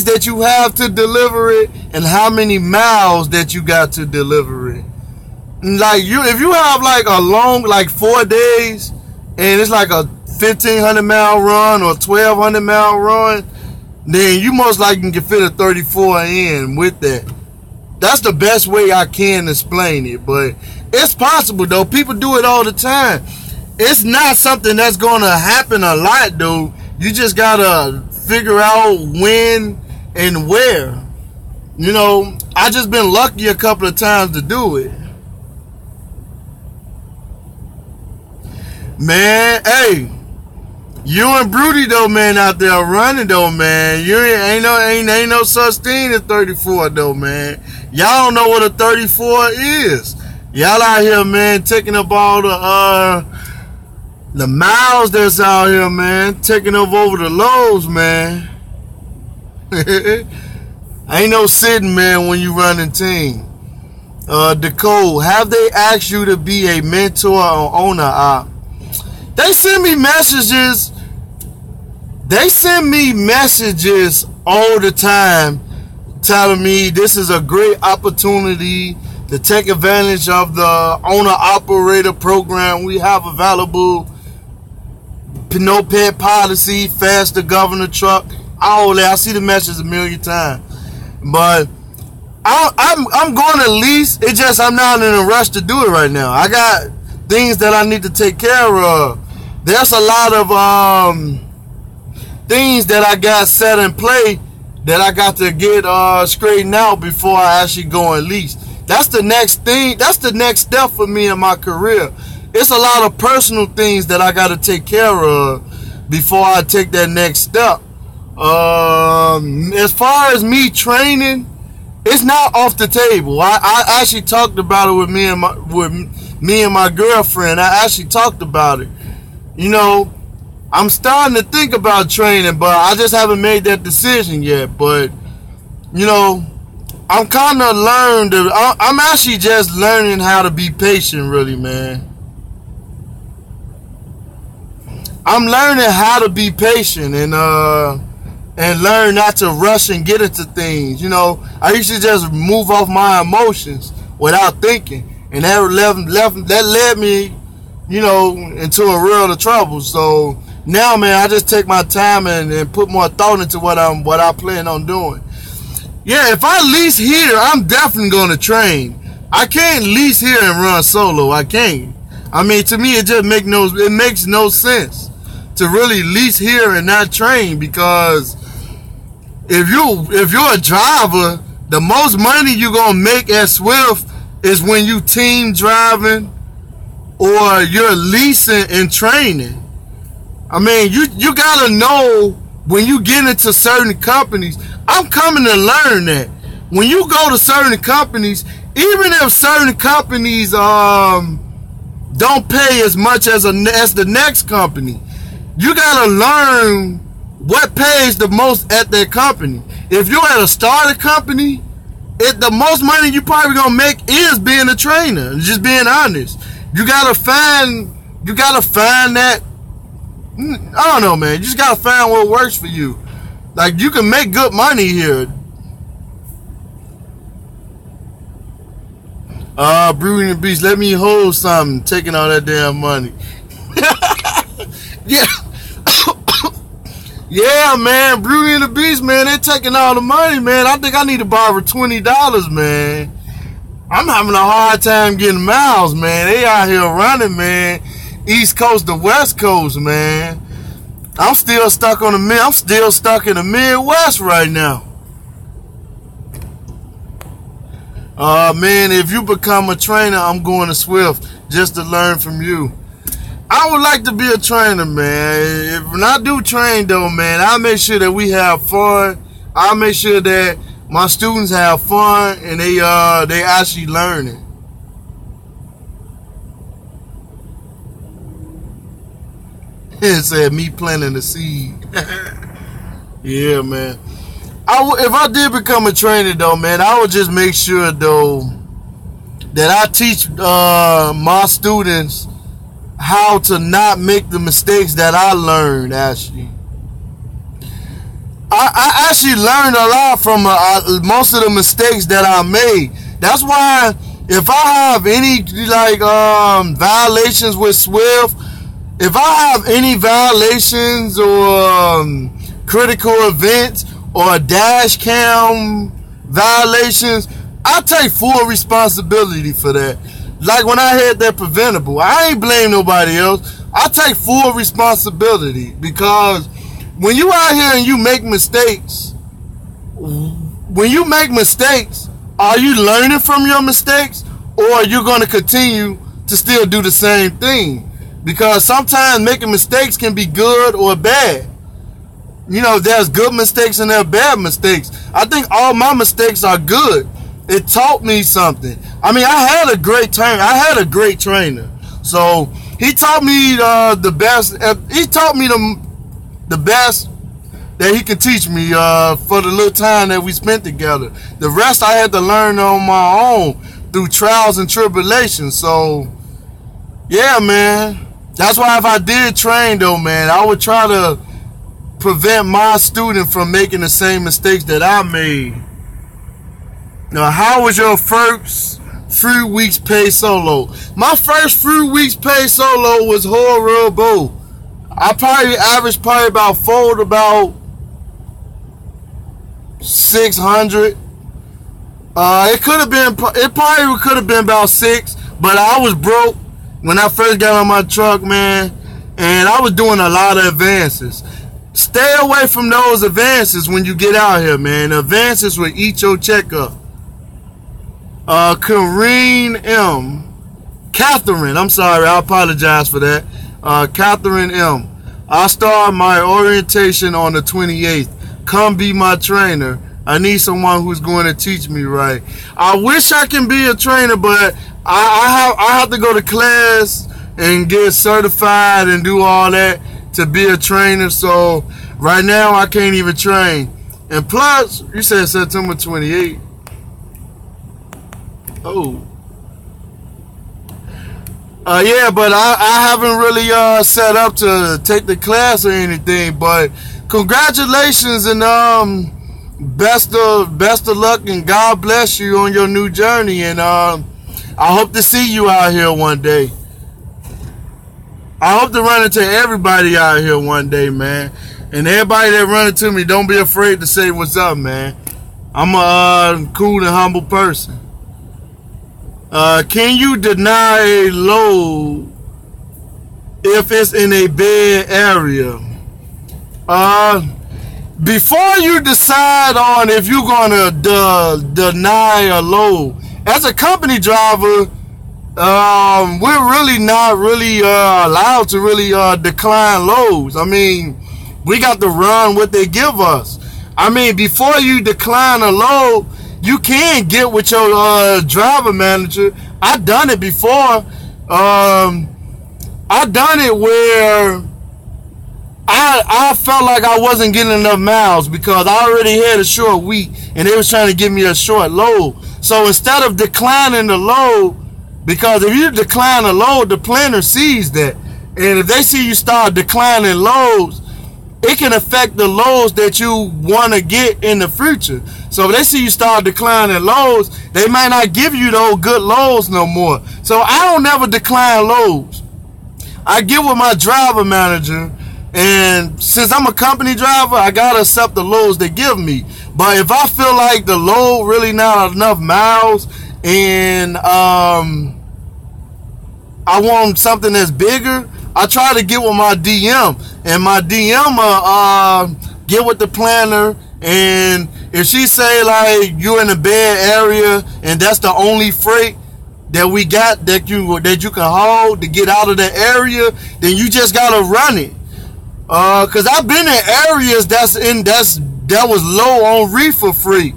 that you have to deliver it and how many miles that you got to deliver it. Like if you have like a long, like 4 days, and it's like a 1,500 mile run or 1,200 mile run, then you most likely can fit a 34 in with that. That's the best way I can explain it, but it's possible though. People do it all the time. It's not something that's gonna happen a lot though. You just gotta figure out when and where. You know, I just been lucky a couple of times to do it. Man, hey, you and Broody though, man, out there running though, man. You ain't no such thing as 34 though, man. Y'all don't know what a 34 is. Y'all out here, man, taking up all the miles that's out here, man, taking over the loads, man. Ain't no sitting, man, when you running team. Decode, have they asked you to be a mentor or owner op? They send me messages. They send me messages all the time telling me this is a great opportunity to take advantage of the owner-operator program we have available. No pet policy, faster governor truck, all that. I see the message a million times. But I'm going to lease. It's just I'm not in a rush to do it right now. I got things that I need to take care of. There's a lot of things that I got set in play that I got to get straightened out before I actually go and lease. That's the next thing. That's the next step for me in my career. It's a lot of personal things that I got to take care of before I take that next step. As far as me training, it's not off the table. I actually talked about it with me and my girlfriend. I actually talked about it. You know, I'm starting to think about training, but I just haven't made that decision yet. But you know, I'm kind of I'm actually just learning how to be patient, really, man. I'm learning how to be patient and learn not to rush and get into things. You know, I used to just move off my emotions without thinking, and that led me, you know, into a world of trouble. So now, man, I just take my time and put more thought into what I plan on doing. Yeah, if I lease here, I'm definitely going to train. I can't lease here and run solo. I can't. I mean, to me, it just makes no sense to really lease here and not train, because if you're a driver, the most money you're gonna make at Swift is when you team driving or you're leasing and training. I mean, you gotta know when you get into certain companies. I'm coming to learn that when you go to certain companies, even if certain companies don't pay as much as the next company, you gotta learn what pays the most at that company. If you're at a startup company, the most money you probably gonna make is being a trainer. Just being honest, you gotta find that. I don't know, man. You just gotta find what works for you. Like, you can make good money here. Brewing the Beast, let me hold something, taking all that damn money. Yeah. Yeah, man, Brewing and the Beast, man, they're taking all the money, man. I think I need to borrow $20, man. I'm having a hard time getting miles, man. They out here running, man. East Coast to West Coast, man. I'm still stuck in the Midwest right now. Man, if you become a trainer, I'm going to Swift just to learn from you. I would like to be a trainer, man. When I do train, though, man, I'll make sure that we have fun. I'll make sure that my students have fun and they actually learning. It said me planting the seed. Yeah, man. If I did become a trainer, though, man, I would just make sure, though, that I teach my students how to not make the mistakes that I learned, actually. I actually learned a lot from most of the mistakes that I made. That's why if I have any, violations with Swift, if I have any violations or critical events or dash cam violations, I take full responsibility for that. Like when I had that preventable, I ain't blame nobody else. I take full responsibility, because when you out here and you make mistakes, are you learning from your mistakes, or are you going to continue to still do the same thing? Because sometimes making mistakes can be good or bad. You know, there's good mistakes and there are bad mistakes. I think all my mistakes are good. It taught me something. I mean, I had a great trainer. So he taught me the best. He taught me the best that he could teach me for the little time that we spent together. The rest I had to learn on my own through trials and tribulations. So yeah, man. That's why if I did train, though, man, I would try to prevent my student from making the same mistakes that I made. Now, how was your first 3 weeks paid solo? My first 3 weeks paid solo was horrible. I probably averaged about 4 to about 600. It probably could have been about 6, but I was broke when I first got on my truck, man, and I was doing a lot of advances. Stay away from those advances when you get out here, man. The advances will eat your check up. Catherine, I'm sorry, I apologize for that. Catherine M. I start my orientation on the 28th. Come be my trainer. I need someone who's going to teach me right. I wish I can be a trainer, but I have to go to class and get certified and do all that to be a trainer. So right now I can't even train. And plus, you said September 28th. Oh. Yeah, but I haven't really set up to take the class or anything. But congratulations and best of luck and God bless you on your new journey. And I hope to see you out here one day. I hope to run into everybody out here one day, man. And everybody that run into me, don't be afraid to say what's up, man. I'm a cool and humble person. Can you deny a load if it's in a bad area? Before you decide on if you're gonna deny a load, as a company driver, we're really not really allowed to really decline loads. I mean, we got to run what they give us. I mean, before you decline a load, you can get with your driver manager. I done it before. I done it where I felt like I wasn't getting enough miles because I already had a short week and they was trying to give me a short load. So instead of declining the load, because if you decline a load, the planner sees that. And if they see you start declining loads, it can affect the loads that you want to get in the future. So if they see you start declining loads, they might not give you those good loads no more. So I don't never decline loads. I get with my driver manager, and since I'm a company driver, I gotta accept the loads they give me. But if I feel like the load really not enough miles, and I want something that's bigger, I try to get with my DM, and my DM get with the planner. And if she say like you're in a bad area and that's the only freight that we got that you can hold to get out of the area, then you just gotta run it. Cause I've been in areas that was low on reefer freight.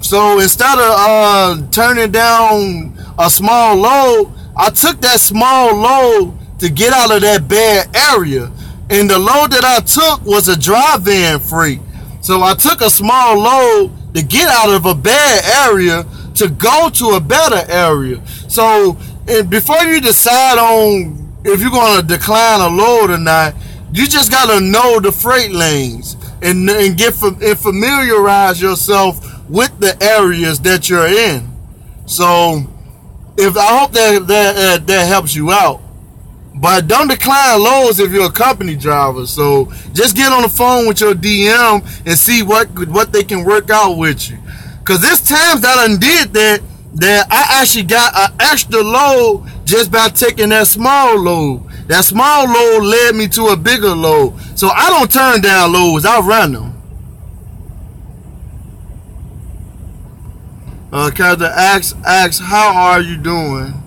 So instead of turning down a small load, I took that small load to get out of that bad area. And the load that I took was a dry van freight. So I took a small load to get out of a bad area to go to a better area. So before you decide on if you're going to decline a load or not, you just got to know the freight lanes and familiarize yourself with the areas that you're in. So I hope that helps you out. But don't decline loads if you're a company driver. So just get on the phone with your DM and see what they can work out with you. Because there's times that I did that I actually got an extra load just by taking that small load. That small load led me to a bigger load. So I don't turn down loads. I run them. Captain asks, how are you doing?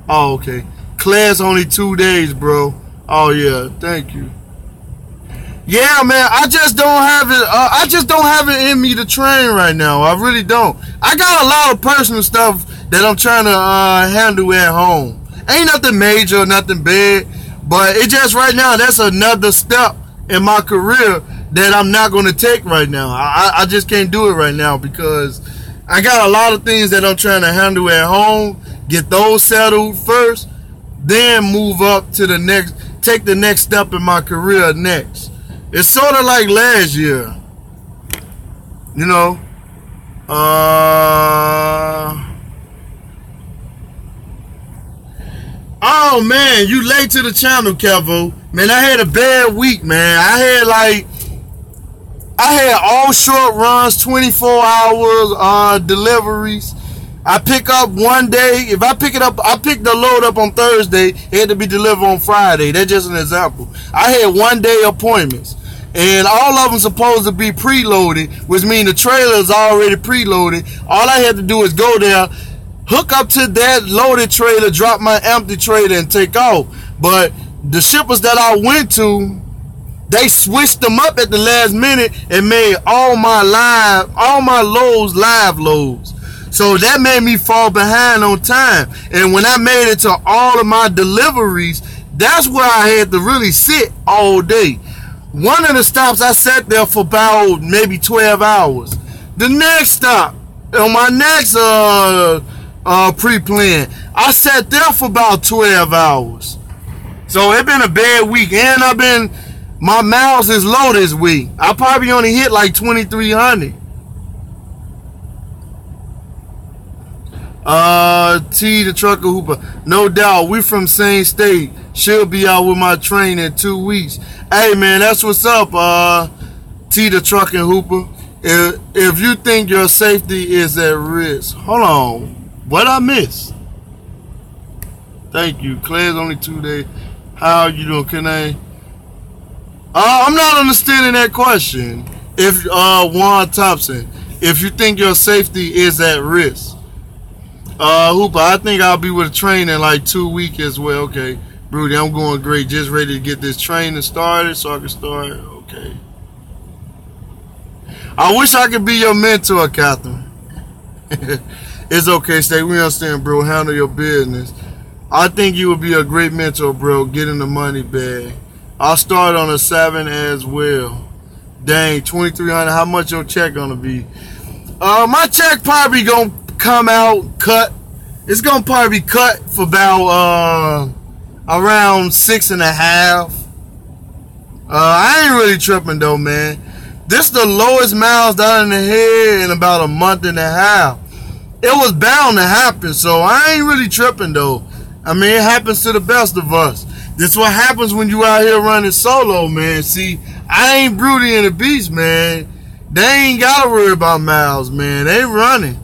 Oh, okay. Class only 2 days, bro. Oh yeah, thank you. Yeah, man, I just don't have it. I just don't have it in me to train right now. I really don't. I got a lot of personal stuff that I'm trying to handle at home. Ain't nothing major, nothing big, but it just right now that's another step in my career that I'm not going to take right now. I just can't do it right now because I got a lot of things that I'm trying to handle at home. Get those settled first. Then move up to the next, take the next step in my career next. It's sort of like last year, you know. Oh man, you late to the channel, Kevo. Man, I had a bad week, man. I had all short runs, 24 hours deliveries. I pick up one day. If I pick it up, I pick the load up on Thursday. It had to be delivered on Friday. That's just an example. I had 1 day appointments. And all of them supposed to be preloaded, which means the trailer is already preloaded. All I had to do is go there, hook up to that loaded trailer, drop my empty trailer, and take off. But the shippers that I went to, they switched them up at the last minute and made all my loads live loads. So that made me fall behind on time. And when I made it to all of my deliveries, that's where I had to really sit all day. One of the stops, I sat there for about maybe 12 hours. The next stop, on my next pre-plan, I sat there for about 12 hours. So it's been a bad week. And my miles is low this week. I probably only hit like 2,300. T the trucker hooper, no doubt, we from same state. She'll be out with my train in 2 weeks. Hey man, that's what's up. T the trucking hooper, if you think your safety is at risk, hold on, what I miss? Thank you. Claire's only 2 days. How are you doing? Can I? I'm not understanding that question. If Juan Thompson, if you think your safety is at risk. Hooper, I think I'll be with a train in like 2 weeks as well. Okay. Rudy, I'm going great. Just ready to get this training started so I can start. Okay. I wish I could be your mentor, Catherine. It's okay, Stay. We understand, bro. Handle your business. I think you would be a great mentor, bro. Getting the money bag. I'll start on a 7 as well. Dang, 2,300. How much your check gonna be? My check probably gonna come out cut. It's gonna probably be cut for about around 6.5. I ain't really tripping though, man. This is the lowest miles down in the head in about a month and a half. It was bound to happen, so I ain't really tripping though. I mean, it happens to the best of us. This what happens when you out here running solo, man. See, I ain't Broody and the Beast, man. They ain't gotta worry about miles, man. They running.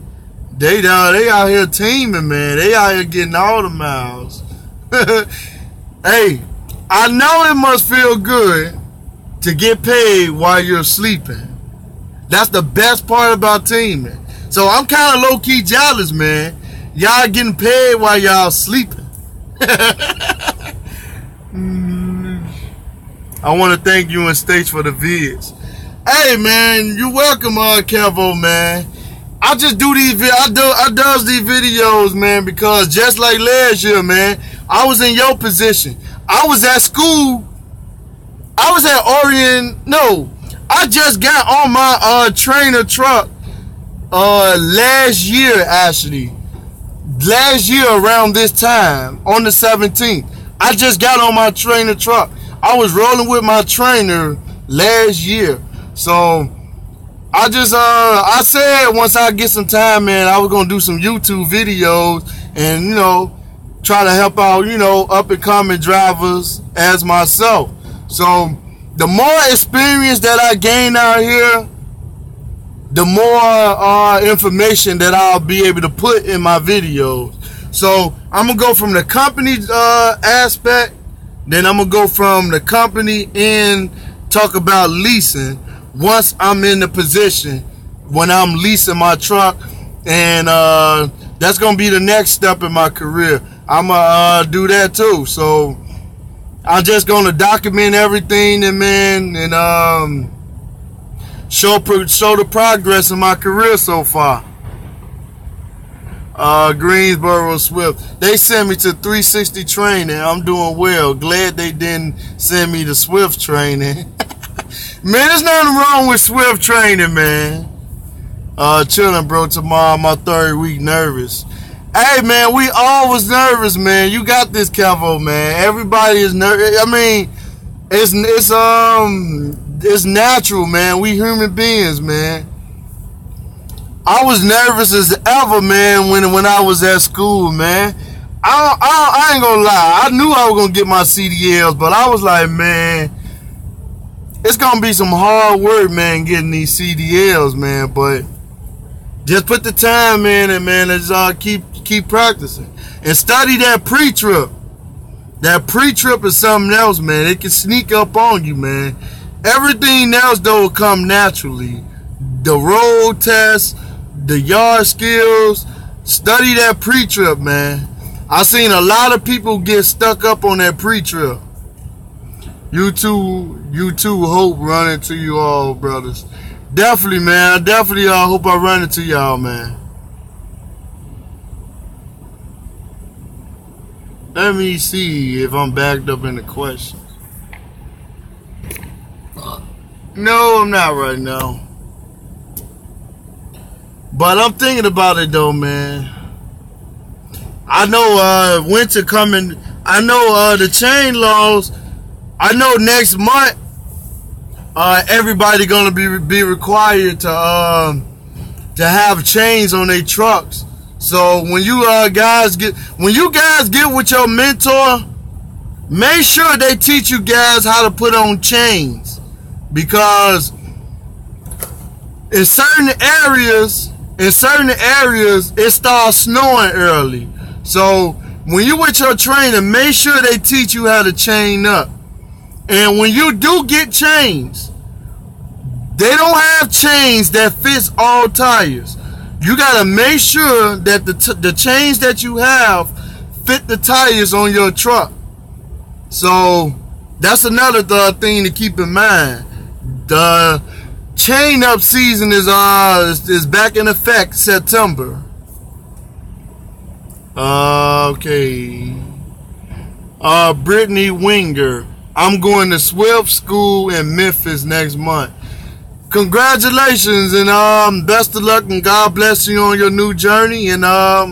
They out here teaming, man. They out here getting all the miles. Hey, I know it must feel good to get paid while you're sleeping. That's the best part about teaming. So I'm kind of low-key jealous, man. Y'all getting paid while y'all sleeping. I want to thank you and States for the vids. Hey, man, you're welcome, Kevo, man. I just do these I does these videos, man, because just like last year, man, I was in your position. I was at school. I was at Orion. No, I just got on my trainer truck last year, actually. Last year around this time, on the 17th. I just got on my trainer truck. I was rolling with my trainer last year. So I just I said once I get some time, man, I was gonna do some YouTube videos and, you know, try to help out, you know, up and coming drivers as myself. So the more experience that I gain out here, the more information that I'll be able to put in my videos. So I'm gonna go from the company aspect, then I'm gonna go from the company and talk about leasing once I'm in the position when I'm leasing my truck, and that's gonna be the next step in my career. I'm gonna do that too. So I'm just gonna document everything, and man, and show the progress in my career so far. Greensboro Swift, they sent me to 360 training. I'm doing well. Glad they didn't send me to Swift training. Man, there's nothing wrong with Swift training, man. Chilling, bro. Tomorrow, my 3rd week. Nervous. Hey, man, we always nervous, man. You got this, Kevo, man. Everybody is nervous. I mean, it's natural, man. We human beings, man. I was nervous as ever, man, when I was at school, man. I ain't gonna lie. I knew I was gonna get my CDLs, but I was like, man, it's gonna be some hard work, man, getting these CDLs, man. But just put the time in, and man, let's keep practicing and study that pre-trip. That pre-trip is something else, man. It can sneak up on you, man. Everything else though will come naturally. The road test, the yard skills, study that pre-trip, man. I seen a lot of people get stuck up on that pre-trip. You too, hope run into you all, brothers. Definitely, man. I definitely hope I run into y'all, man. Let me see if I'm backed up in the questions. No, I'm not right now. But I'm thinking about it though, man. I know winter coming. I know the chain laws. I know next month everybody gonna be required to have chains on their trucks. So when you guys get with your mentor, make sure they teach you guys how to put on chains, because in certain areas it starts snowing early. So when you with your trainer, make sure they teach you how to chain up. And when you do get chains, they don't have chains that fits all tires. you gotta make sure that the chains that you have fit the tires on your truck. So that's another thing to keep in mind. The chain up season is back in effect September. Okay. Brittany Winger. I'm going to Swift School in Memphis next month. Congratulations and best of luck and God bless you on your new journey, and I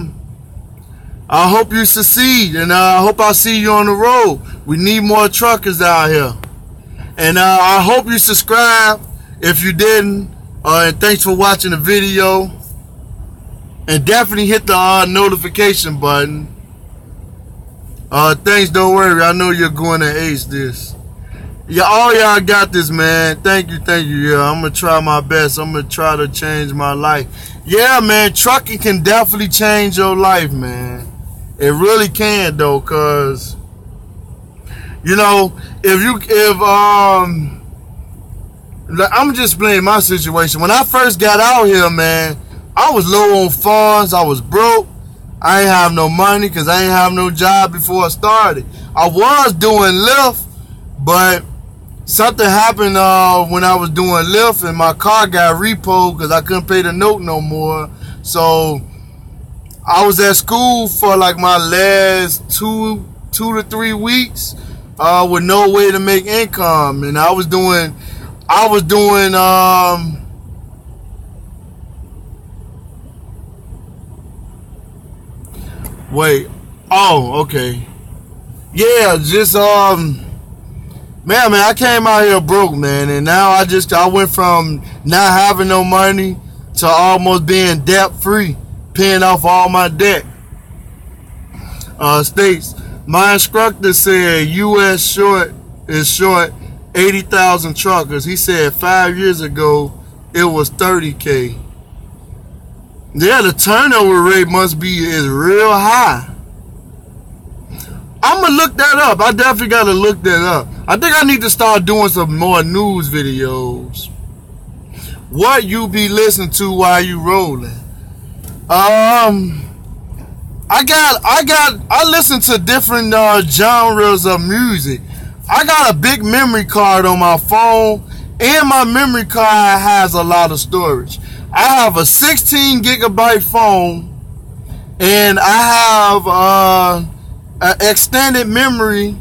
hope you succeed, and I hope I see you on the road. We need more truckers out here. And I hope you subscribe if you didn't, and thanks for watching the video, and definitely hit the notification button. Thanks, don't worry, I know you're going to ace this. Yeah, all y'all got this, man. Thank you. Yeah, I'm gonna try my best. I'm gonna try to change my life. Yeah, man, trucking can definitely change your life, man. It really can, though, cause you know, I'm just explaining my situation. When I first got out here, man, I was low on funds. I was broke. I ain't have no money because I ain't have no job before I started. I was doing Lyft, but something happened when I was doing Lyft, and my car got repoed because I couldn't pay the note no more. So I was at school for like my last two to 3 weeks with no way to make income, and I was doing wait, oh, okay, yeah, just man, I came out here broke, man, and now I went from not having no money to almost being debt free, paying off all my debt. States, my instructor said U.S. is short 80,000 truckers. He said 5 years ago it was 30K. Yeah, the turnover rate is real high. I'm gonna look that up. I definitely gotta look that up. I think I need to start doing some more news videos. What you be listening to while you rolling? I listen to different genres of music. I got a big memory card on my phone, and my memory card has a lot of storage. I have a 16 gigabyte phone, and I have an extended memory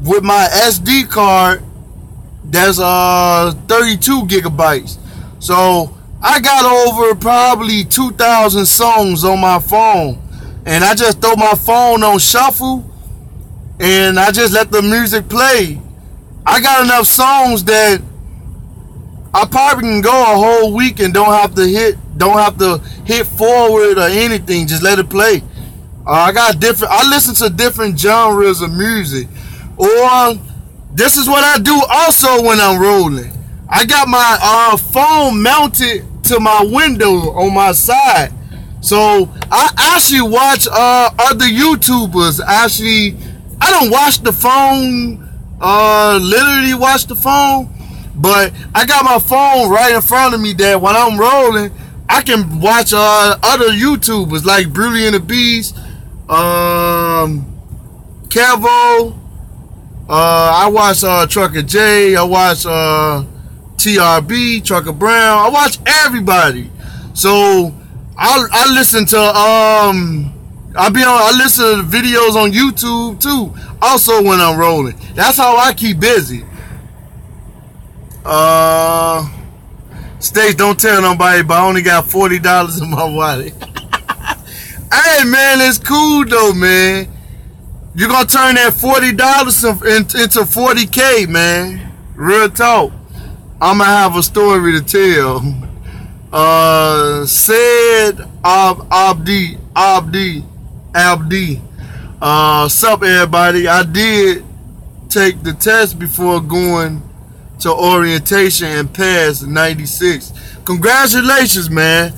with my SD card that's 32 gigabytes. So I got over probably 2,000 songs on my phone, and I just throw my phone on shuffle and I just let the music play. I got enough songs that I probably can go a whole week and don't have to hit forward or anything. Just let it play. I listen to different genres of music. Or this is what I do also when I'm rolling. I got my phone mounted to my window on my side. So I actually watch other YouTubers. I don't watch the phone, literally watch the phone, but I got my phone right in front of me that when I'm rolling, I can watch other YouTubers like Beauty and the Beast, Kevo. I watch Trucker J. I watch TRB, Trucker Brown. I watch everybody. So I listen to I listen to videos on YouTube too. Also when I'm rolling. That's how I keep busy. States, don't tell nobody, but I only got $40 in my wallet. Hey man, it's cool though, man. You're gonna turn that $40 into 40K, man. Real talk. I'ma have a story to tell. Said Abdi. Sup everybody. I did take the test before going to orientation and passed 96. Congratulations, man.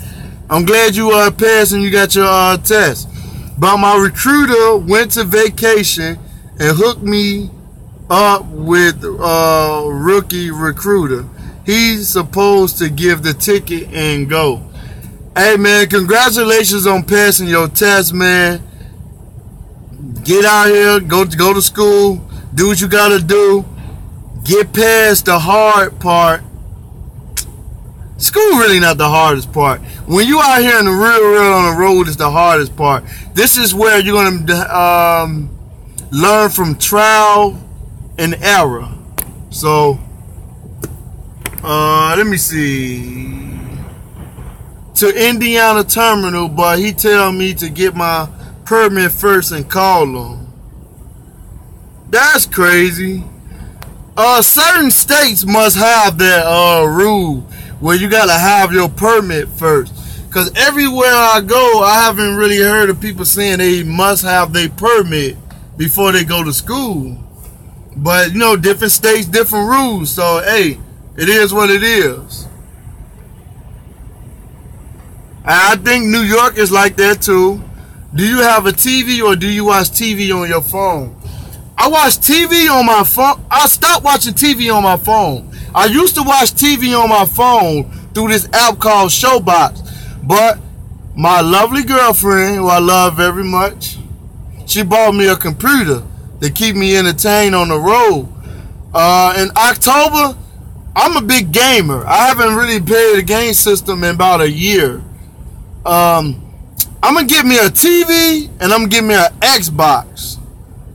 I'm glad you passed and you got your test. But my recruiter went to vacation and hooked me up with a rookie recruiter. He's supposed to give the ticket and go. Hey, man, congratulations on passing your test, man. Get out here, go to school, do what you gotta do. Get past the hard part. School really not the hardest part. When you out here in the real world on the road, is the hardest part. This is where you're gonna learn from trial and error. So, let me see. To Indiana Terminal, but he tell me to get my permit first and call them. That's crazy. Certain states must have that rule where you gotta have your permit first. Cause everywhere I go, I haven't really heard of people saying they must have their permit before they go to school. But you know, different states, different rules. So hey, it is what it is. I think New York is like that too. Do you have a TV or do you watch TV on your phone? I watch TV on my phone. I stopped watching TV on my phone. I used to watch TV on my phone through this app called Showbox. But my lovely girlfriend, who I love very much, she bought me a computer to keep me entertained on the road. In October, I'm a big gamer. I haven't really played a game system in about a year. I'm going to get me a TV and I'm going to get me an Xbox.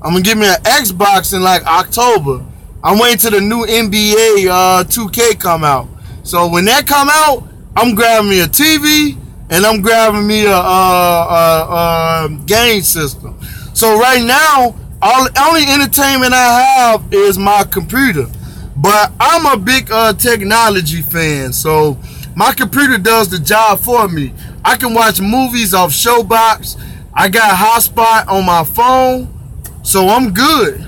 I'm going to get me an Xbox in like October. I'm waiting till the new NBA 2K come out. So when that come out, I'm grabbing me a TV and I'm grabbing me a game system. So right now, only entertainment I have is my computer. But I'm a big technology fan, so my computer does the job for me. I can watch movies off Showbox. I got hotspot on my phone, so I'm good.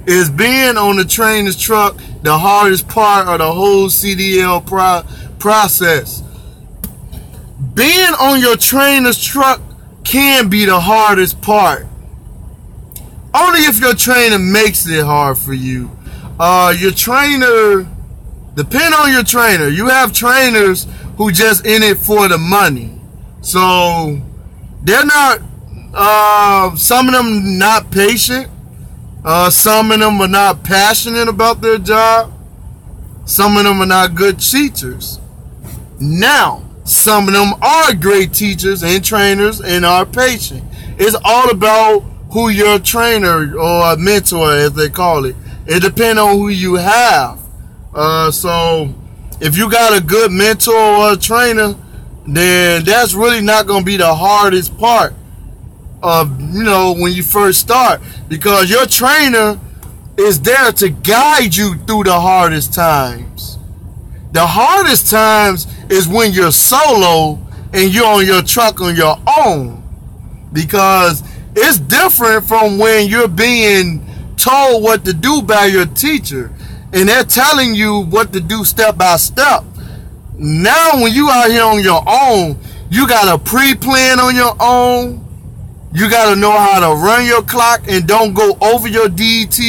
Is being on the trainer's truck the hardest part of the whole CDL process? Being on your trainer's truck can be the hardest part. Only if your trainer makes it hard for you. Your trainer, depend on your trainer. You have trainers who just in it for the money. So they're not, some of them not patient. Some of them are not passionate about their job. Some of them are not good teachers. Now, some of them are great teachers and trainers and are patient. It's all about who your trainer or mentor, as they call it. It depends on who you have. So if you got a good mentor or a trainer, then that's really not going to be the hardest part of, you know, when you first start, because your trainer is there to guide you through the hardest times. The hardest times is when you're solo and you're on your truck on your own, because it's different from when you're being told what to do by your teacher and they're telling you what to do step by step. Now when you out here on your own, you got a pre-plan on your own. You got to know how to run your clock and don't go over your DOT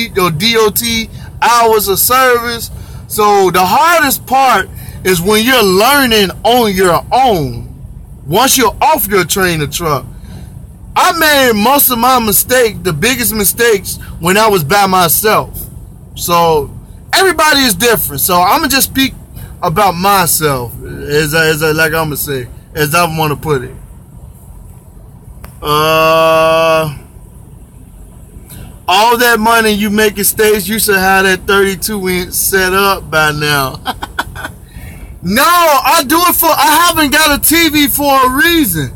hours of service. So the hardest part is when you're learning on your own. Once you're off your trainer truck. I made most of my mistakes, the biggest mistakes, when I was by myself. So everybody is different. So I'm going to just speak about myself, as like I'm going to say, as I want to put it. All that money you make in States, you should have that 32-inch set up by now. No, I haven't got a TV for a reason.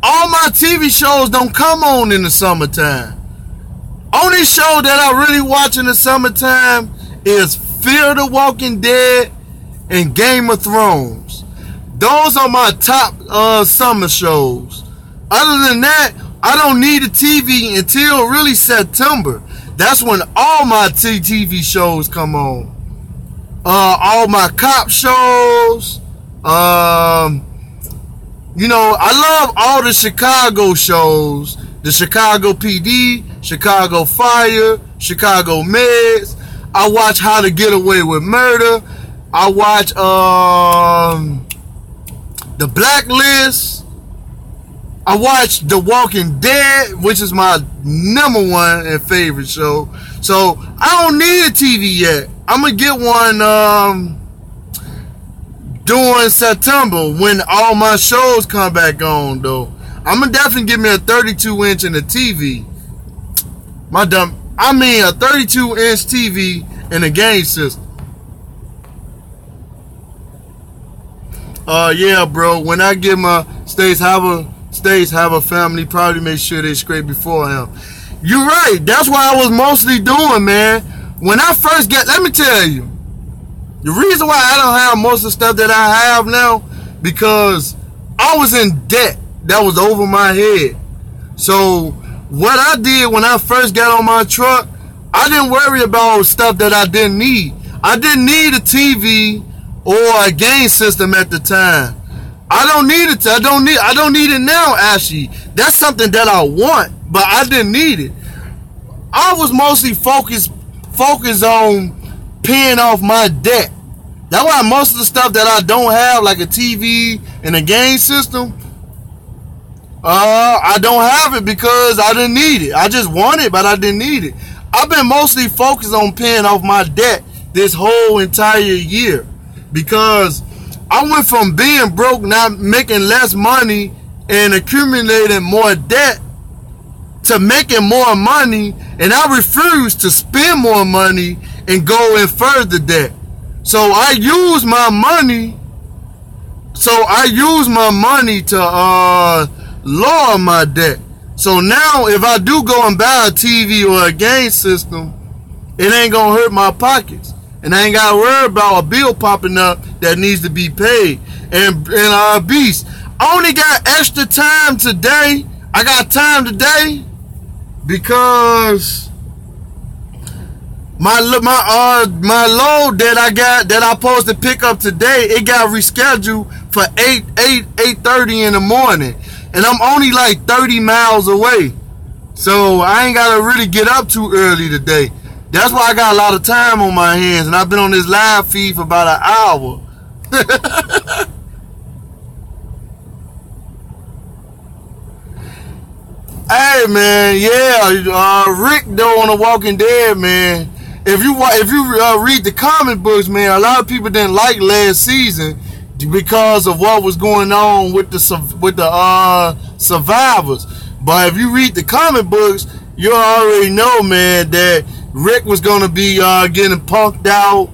All my TV shows don't come on in the summertime. Only show that I really watch in the summertime is Fear the Walking Dead and Game of Thrones. Those are my top summer shows. Other than that, I don't need a TV until really September. That's when all my TV shows come on. All my cop shows. You know, I love all the Chicago shows. The Chicago PD, Chicago Fire, Chicago Meds. I watch How to Get Away with Murder. I watch The Blacklist. I watch The Walking Dead, which is my #1 and favorite show. So I don't need a TV yet. I'm gonna get one during September when all my shows come back on though. I'm gonna definitely get me a 32-inch and a TV. A 32-inch TV and a game system. Yeah, bro. When I get my States have a family, probably make sure they scrape before him. You're right. That's what I was mostly doing, man. When I first let me tell you, the reason why I don't have most of the stuff that I have now, because I was in debt that was over my head. So what I did when I first got on my truck, I didn't worry about stuff that I didn't need. I didn't need a TV or a game system at the time. I don't need it. I don't need it now, actually. That's something that I want, but I didn't need it. I was mostly focused on paying off my debt. That's why most of the stuff that I don't have, like a TV and a game system, I don't have it because I didn't need it. I just want it, but I didn't need it. I've been mostly focused on paying off my debt this whole entire year, because I went from being broke, not making less money and accumulating more debt, to making more money, and I refuse to spend more money and go in further debt. So I use my money to lower my debt. So now if I do go and buy a TV or a game system, it ain't gonna hurt my pockets, and I ain't gotta worry about a bill popping up that needs to be paid. And Beast, I only got extra time today. I got time today because my load that I supposed to pick up today, it got rescheduled for 8:30 in the morning, and I'm only like 30 miles away, so I ain't gotta really get up too early today. That's why I got a lot of time on my hands, and I've been on this live feed for about an hour. Hey man, yeah, Rick though on The Walking Dead, man. If you read the comic books, man, a lot of people didn't like last season because of what was going on with the survivors. But if you read the comic books, you already know, man, that Rick was gonna be getting punked out,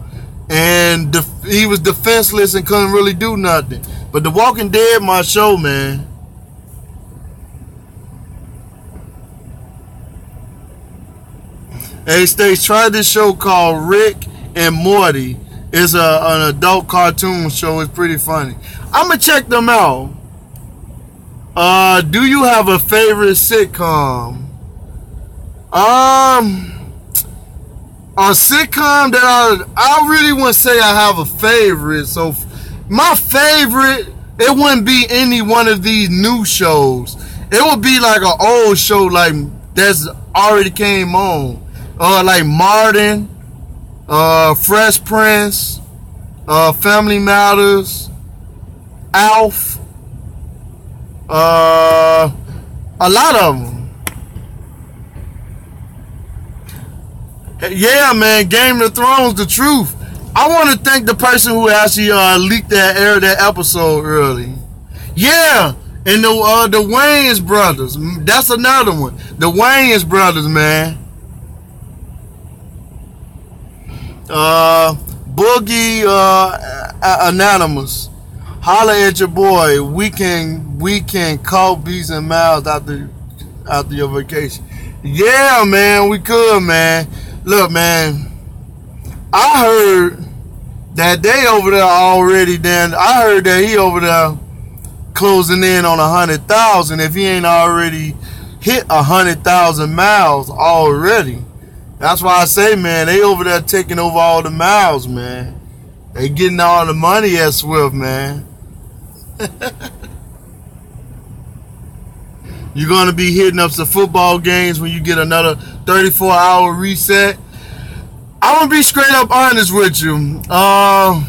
and he was defenseless and couldn't really do nothing. But The Walking Dead, my show, man. Hey, Stace, try this show called Rick and Morty. It's an adult cartoon show. It's pretty funny. I'm going to check them out. Do you have a favorite sitcom? A sitcom that I really wouldn't say I have a favorite. So my favorite, it wouldn't be any one of these new shows. It would be like an old show like that's already came on. Like Martin, Fresh Prince, Family Matters, Alf, a lot of them. Yeah, man, Game of Thrones, the truth. I want to thank the person who actually leaked that episode early. Yeah, and the Wayans brothers. That's another one. The Wayans brothers, man. Boogie Anonymous, holla at your boy. We can call Beats and Miles after your vacation. Yeah, man, we could, man. Look, man, I heard that they over there already. Then I heard that he over there closing in on 100,000. If he ain't already hit 100,000 miles already. That's why I say, man, they over there taking over all the miles, man. They getting all the money at Swift, man. You're going to be hitting up some football games when you get another 34-hour reset. I'm going to be straight up honest with you. I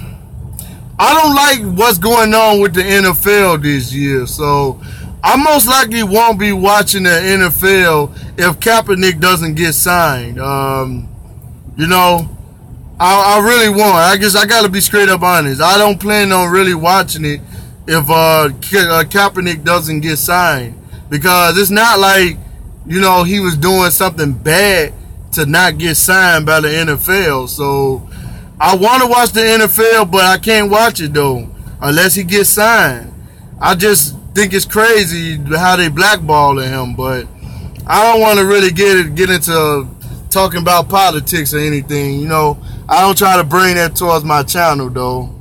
don't like what's going on with the NFL this year, so I most likely won't be watching the NFL if Kaepernick doesn't get signed. You know, I really won't. I guess I got to be straight up honest. I don't plan on really watching it if Kaepernick doesn't get signed, because it's not like, you know, he was doing something bad to not get signed by the NFL. So I want to watch the NFL, but I can't watch it though unless he gets signed. I just think it's crazy how they blackballing him, but I don't want to really get into talking about politics or anything. You know, I don't try to bring that towards my channel though.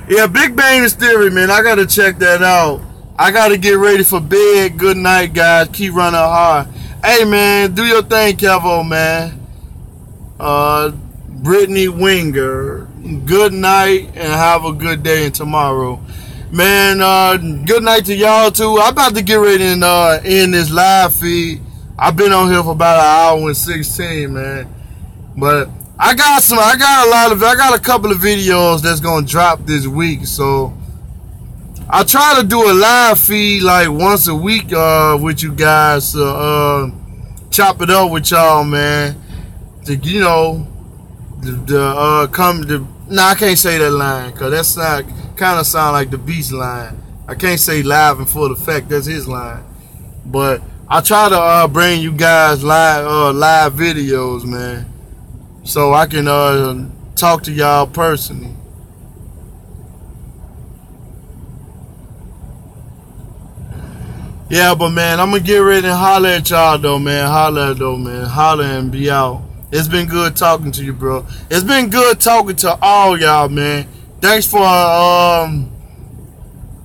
Yeah, Big Bang Theory, man. I gotta check that out. I gotta get ready for bed. Good night, guys. Keep running hard. Hey, man, do your thing, Kevo, man. Brittany Winger, good night and have a good day and tomorrow. Man, good night to y'all, too. I'm about to get ready and end this live feed. I've been on here for about an hour and 16, man. But I got a couple of videos that's going to drop this week, so I try to do a live feed like once a week with you guys to chop it up with y'all, man. To, you know, nah, I can't say that line because that's not kind of sound like the Beast line. I can't say live in full effect. That's his line. But I try to bring you guys live videos, man, so I can talk to y'all personally. Yeah, but man, I'm gonna get ready and holler at y'all though, man. Holler and be out. It's been good talking to you, bro. It's been good talking to all y'all, man. Thanks for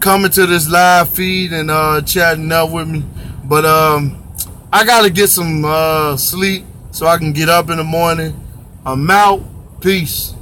coming to this live feed and chatting up with me. But I gotta get some sleep so I can get up in the morning. I'm out. Peace.